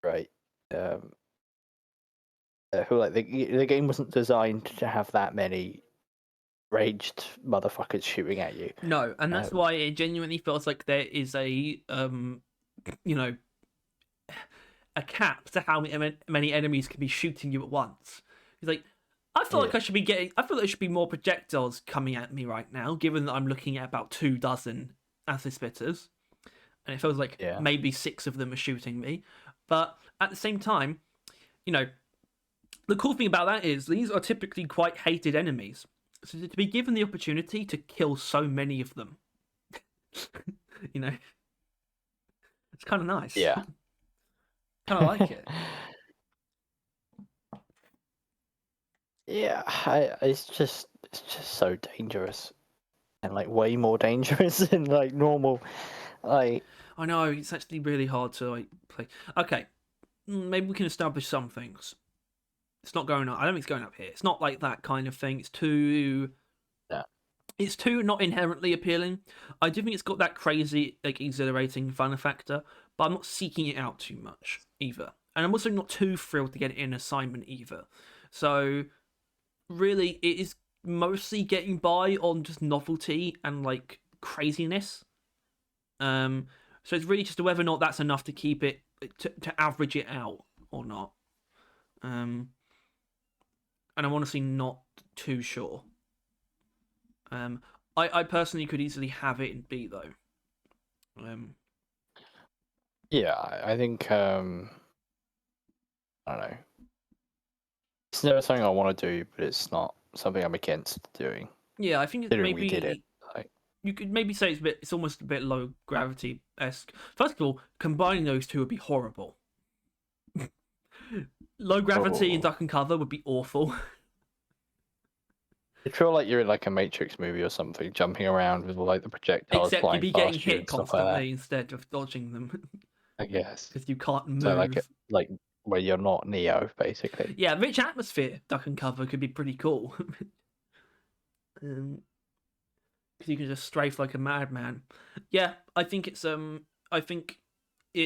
Right. The game wasn't designed to have that many raged motherfuckers shooting at you. No, and that's why it genuinely feels like there is a you know, a cap to how many enemies can be shooting you at once. It's like, I feel like there should be more projectiles coming at me right now, given that I'm looking at about 24 acid spitters, and it feels like maybe 6 of them are shooting me. But at the same time, you know, the cool thing about that is these are typically quite hated enemies. So to be given the opportunity to kill so many of them, you know, it's kind of nice. Yeah. Kind of like it. Yeah, it's just so dangerous, and like way more dangerous than like normal. I know, it's actually really hard to like play. Okay, maybe we can establish some things. It's not going up. I don't think it's going up here. It's not like that kind of thing. It's too. Yeah. It's too not inherently appealing. I do think it's got that crazy, like, exhilarating fun factor, but I'm not seeking it out too much either. And I'm also not too thrilled to get it in assignment either. So really, it is mostly getting by on just novelty and like craziness. So it's really just whether or not that's enough to keep it to average it out or not. And I'm honestly not too sure. I personally could easily have it in B though. Yeah, I think I don't know. It's never something I want to do, but it's not something I'm against doing. Yeah, I think it's maybe we did it. You could maybe say it's almost a bit low gravity-esque. First of all, combining those two would be horrible. Low gravity and Duck and Cover would be awful. You feel like you're in like a Matrix movie or something, jumping around with like the projectiles Except you'd flying be getting past you hit and stuff like constantly instead of dodging them that. I guess. because you can't So move. like where you're not Neo, basically. Yeah, rich atmosphere duck and cover could be pretty cool. Because you can just strafe like a madman. Yeah, I think it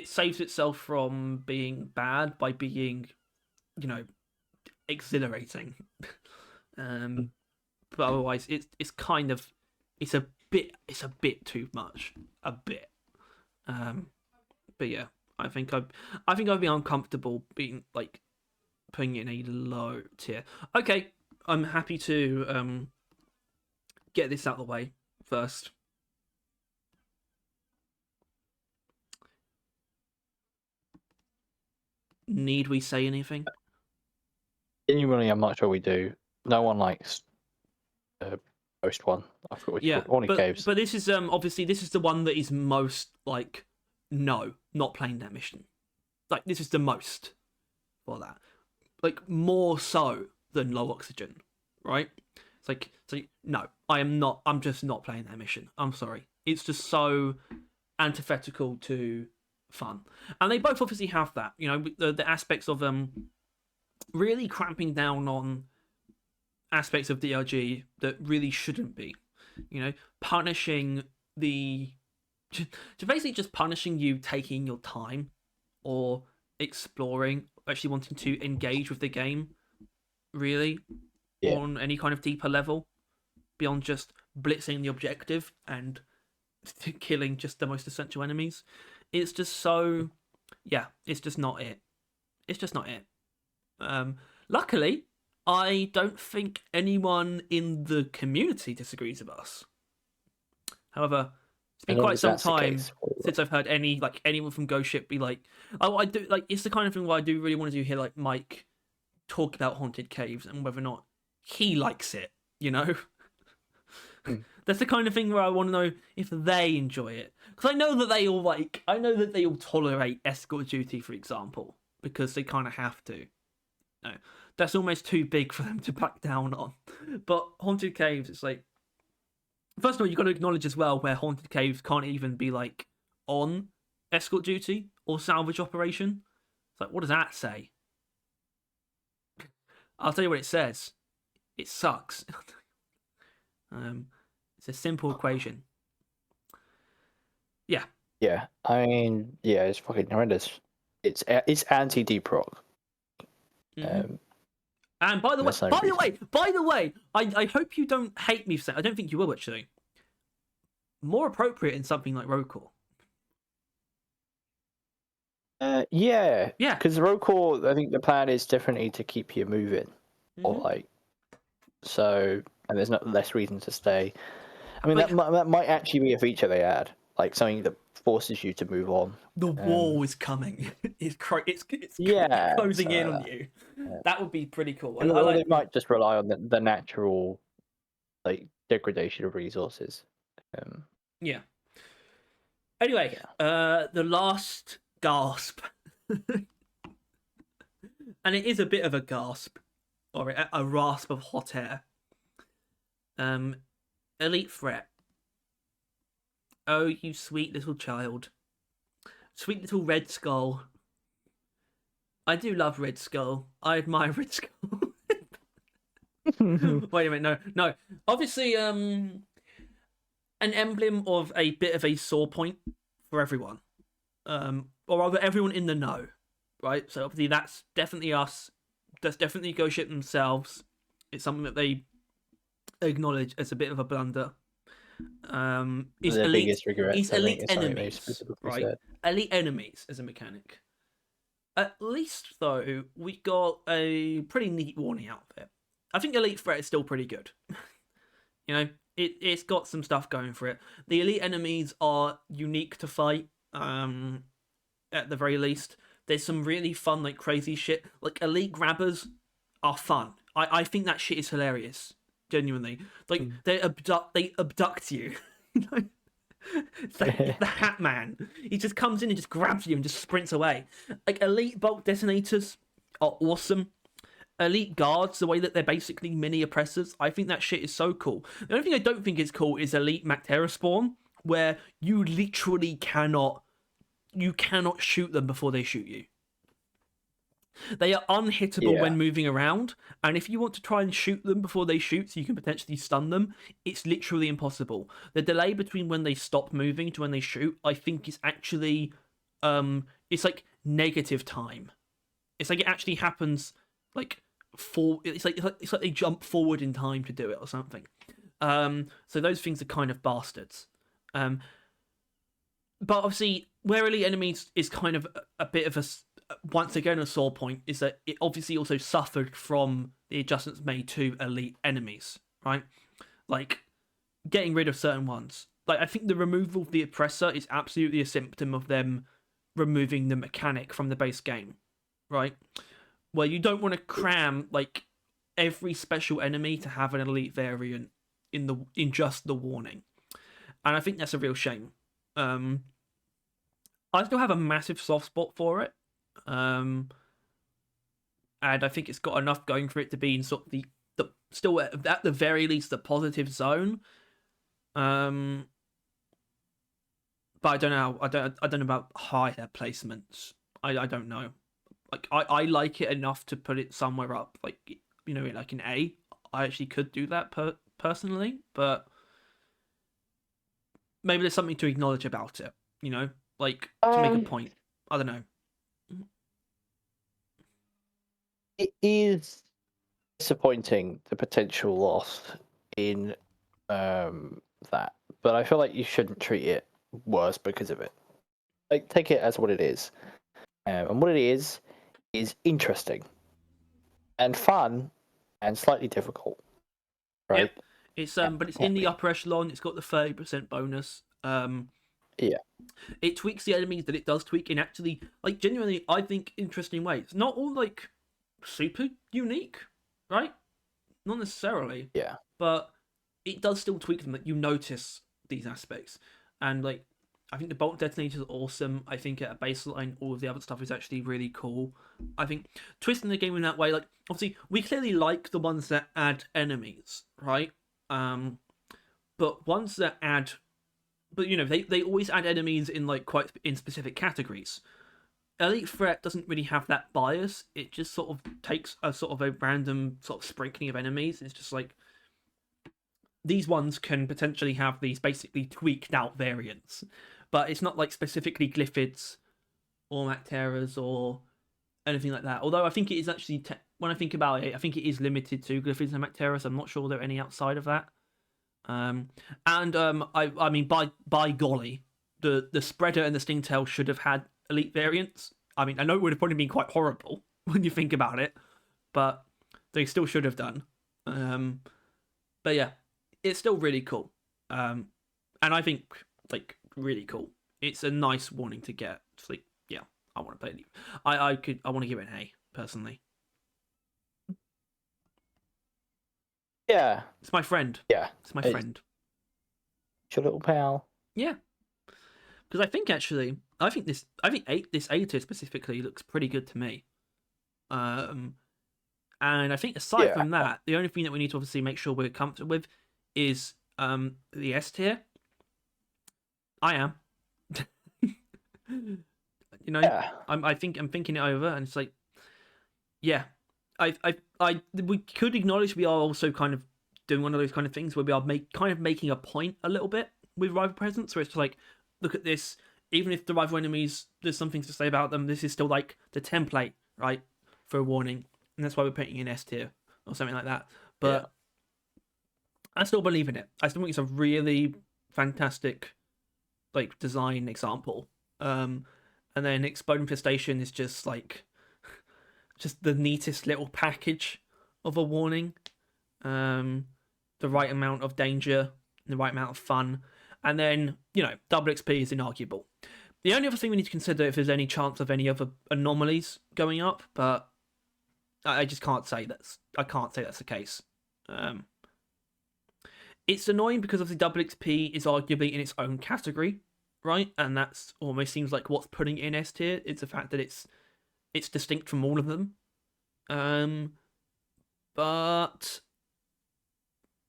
saves itself from being bad by being, exhilarating. But otherwise, it's a bit too much, a bit. But yeah, I think I'd be uncomfortable being like putting it in a low tier. Okay, I'm happy to get this out of the way first. Need we say anything? Genuinely, I'm not sure we do. No one likes post one. I forgot what you called it. Caves. But this is obviously this is the one that is most like no, not playing that mission. Like this is the most for that. Like more so than low oxygen, right? It's like so no, I am not. I'm just not playing that mission. I'm sorry. It's just so antithetical to fun, and they both obviously have that. The aspects of really cramping down on aspects of DRG that really shouldn't be. Punishing basically just punishing you taking your time or exploring, actually wanting to engage with the game, really, on any kind of deeper level, beyond just blitzing the objective and killing just the most essential enemies. It's just so, yeah, it's just not it. It's just not it. Luckily, I don't think anyone in the community disagrees with us. However, it's been quite some time since I've heard anyone from Ghost Ship be like, "Oh, I do like." It's the kind of thing where I do really want to hear like Mike talk about haunted caves and whether or not he likes it. That's the kind of thing where I want to know if they enjoy it, because I know that they all tolerate escort duty, for example, because they kind of have to. No, that's almost too big for them to back down on. But haunted caves, it's like, first of all, you've got to acknowledge as well where haunted caves can't even be like on escort duty or salvage operation. It's like, what does that say? I'll tell you what it says. It sucks. It's a simple equation. Yeah. Yeah, I mean, yeah, it's fucking horrendous. It's anti-deproc. Mm-hmm. And by the way, I hope you don't hate me for saying. I don't think you will actually. More appropriate in something like Rocore. Yeah, because Rocore, I think the plan is definitely to keep you moving, or like, so, and there's not less reason to stay. I mean, that might actually be a feature they add, like something that forces you to move on. The wall is coming. It's closing in on you. Yeah. That would be pretty cool. Or they might just rely on the natural, like, degradation of resources. Yeah. Anyway, the last gasp, and it is a bit of a gasp, or a rasp of hot air. Elite threat. Oh, you sweet little child. Sweet little Red Skull. I do love Red Skull. I admire Red Skull. Wait a minute, no. Obviously, an emblem of a bit of a sore point for everyone. Or rather, everyone in the know, right? So obviously that's definitely us. That's definitely Ghost Ship themselves. It's something that they acknowledge as a bit of a blunder. Is elite enemies, right? Said. Elite enemies as a mechanic. At least though, we got a pretty neat warning outfit. I think elite threat is still pretty good. It's got some stuff going for it. The elite enemies are unique to fight. At the very least, there's some really fun, like crazy shit. Like elite grabbers are fun. I think that shit is hilarious. Genuinely, like they abduct you. It's like the Hat Man. He just comes in and just grabs you and just sprints away. Like elite bolt detonators are awesome. elite guards, the way that they're basically mini oppressors, I think that shit is so cool. The only thing I don't think is cool is elite Mactera spawn, where you literally cannot shoot them before they shoot you. They are unhittable when moving around, and if you want to try and shoot them before they shoot so you can potentially stun them, it's literally impossible. The delay between when they stop moving to when they shoot, I think, is actually it's like negative time. It's like it actually happens like it's like they jump forward in time to do it or something. So those things are kind of bastards. But obviously, where elite enemies is kind of a bit of a once again a sore point is that it obviously also suffered from the adjustments made to elite enemies, right? Like getting rid of certain ones. Like I think the removal of the oppressor is absolutely a symptom of them removing the mechanic from the base game, right? Where you don't want to cram like every special enemy to have an elite variant in just the warning, and I think that's a real shame. I still have a massive soft spot for it. And I think it's got enough going for it to be in sort of the still at the very least the positive zone. But I don't know. I don't know about higher placements. I don't know. Like I like it enough to put it somewhere up. Like like an A. I actually could do that personally, but maybe there's something to acknowledge about it. Like to make a point. I don't know. It is disappointing, the potential loss in that, but I feel like you shouldn't treat it worse because of it. Like, take it as what it is, and what it is interesting and fun and slightly difficult, right? Yep. It's but it's in the upper echelon. It's got the 30% bonus. Yeah. It tweaks the enemies that it does tweak in actually, like, genuinely, I think, interesting ways. Not all, like, super unique, right? Not necessarily. Yeah. But it does still tweak them, that you notice these aspects. And, like, I think the bolt detonator is awesome. I think at a baseline, all of the other stuff is actually really cool. I think twisting the game in that way, like, obviously, we clearly like the ones that add enemies, right? But ones that add... But, they always add enemies in, like, quite in specific categories. Elite Threat doesn't really have that bias. It just sort of takes a sort of a random sort of sprinkling of enemies. It's just like, these ones can potentially have these basically tweaked out variants. But it's not like specifically Glyphids or Macteras or anything like that. Although I think it is actually, when I think about it, I think it is limited to Glyphids and Macteras. I'm not sure there are any outside of that. I mean, by golly, the Spreader and the Stingtail should have had elite variants. I mean, I know it would have probably been quite horrible when you think about it, but they still should have done. But yeah, it's still really cool. And I think, like, really cool. It's a nice warning to get. It's like, yeah, I want to play it. I want to give it an A personally. Yeah. It's my friend. Yeah. It's my friend. It's your little pal. Yeah. Because I think this A tier specifically looks pretty good to me. And I think aside from that, the only thing that we need to obviously make sure we're comfortable with is the S tier. I am. I'm thinking it over, and it's like, yeah, we could acknowledge we are also kind of doing one of those kind of things where we are making a point a little bit with rival presence, where it's like, look at this. Even if the rival enemies, there's some things to say about them, this is still like the template, right, for a warning, and that's why we're putting in S tier or something like that. But I still believe in it. I still think it's a really fantastic, like, design example. And then Explode Infestation is just like, just the neatest little package of a warning. The right amount of danger, the right amount of fun. And then, double XP is inarguable. The only other thing we need to consider if there's any chance of any other anomalies going up, but I just can't say that's the case. It's annoying because obviously double XP is arguably in its own category, right? And that's almost seems like what's putting it in S tier. It's the fact that it's distinct from all of them. but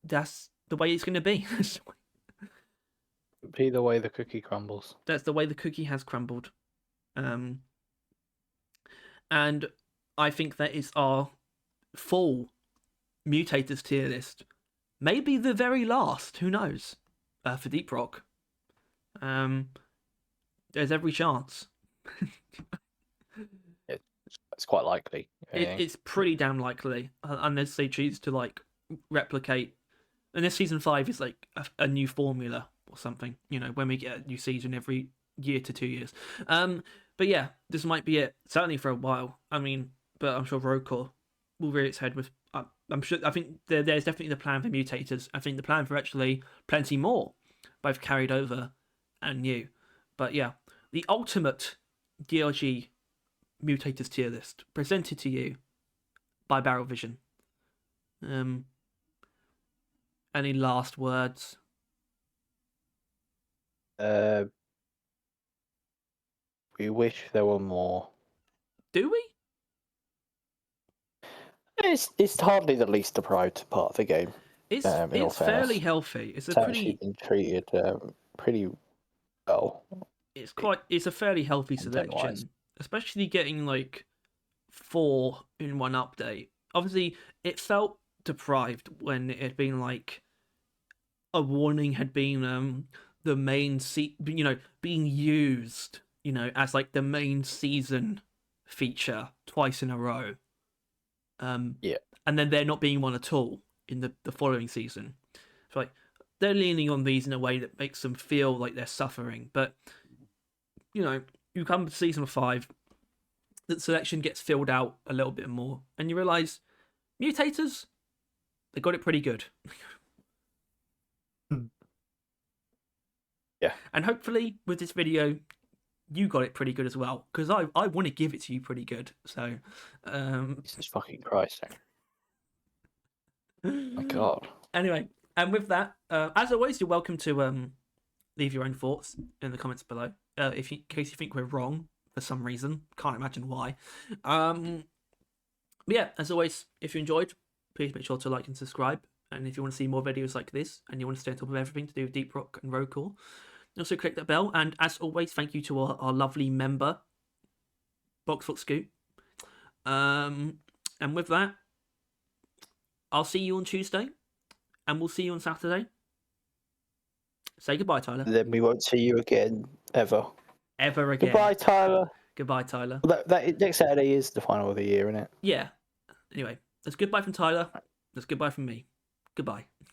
that's the way it's going to be. Be the way the cookie crumbles. That's the way the cookie has crumbled. And I think that is our full mutators tier list. Maybe the very last, who knows, for Deep Rock. There's every chance. It's quite likely. It's pretty damn likely, unless they choose to like replicate. Unless season 5 is like a new formula or something, when we get a new season every year to 2 years. But yeah, this might be it, certainly for a while. I mean, but I'm sure Roadcore will rear its head with. I think there's definitely the plan for mutators. I think the plan for actually plenty more, both carried over and new. But yeah, the ultimate DLG mutators tier list presented to you by Barrel Vision. Any last words? We wish there were more. Do we? It's hardly the least deprived part of the game. It's fairly healthy. It's actually been treated pretty well. It's a fairly healthy selection, especially getting like 4 in one update. Obviously, it felt deprived when it had been like a warning had been the main being used as like the main season feature twice in a row. Yeah, and then there not being one at all in the following season. So like they're leaning on these in a way that makes them feel like they're suffering. But you come to season 5, the selection gets filled out a little bit more, and you realise mutators, they got it pretty good. Yeah. And hopefully with this video, you got it pretty good as well, because I want to give it to you pretty good. So, Jesus fucking Christ! My God. Anyway, and with that, as always, you're welcome to leave your own thoughts in the comments below. In case you think we're wrong for some reason, can't imagine why. But yeah, as always, if you enjoyed, please make sure to like and subscribe. And if you want to see more videos like this, and you want to stay on top of everything to do with Deep Rock and Roadcore, also click that bell. And as always, thank you to our lovely member, Boxfoot Scoot. And with that, I'll see you on Tuesday, and we'll see you on Saturday. Say goodbye, Tyler. Then we won't see you again, ever. Ever again. Goodbye, Tyler. Goodbye, Tyler. That next Saturday is the final of the year, isn't it? Yeah. Anyway, that's goodbye from Tyler. That's goodbye from me. Goodbye.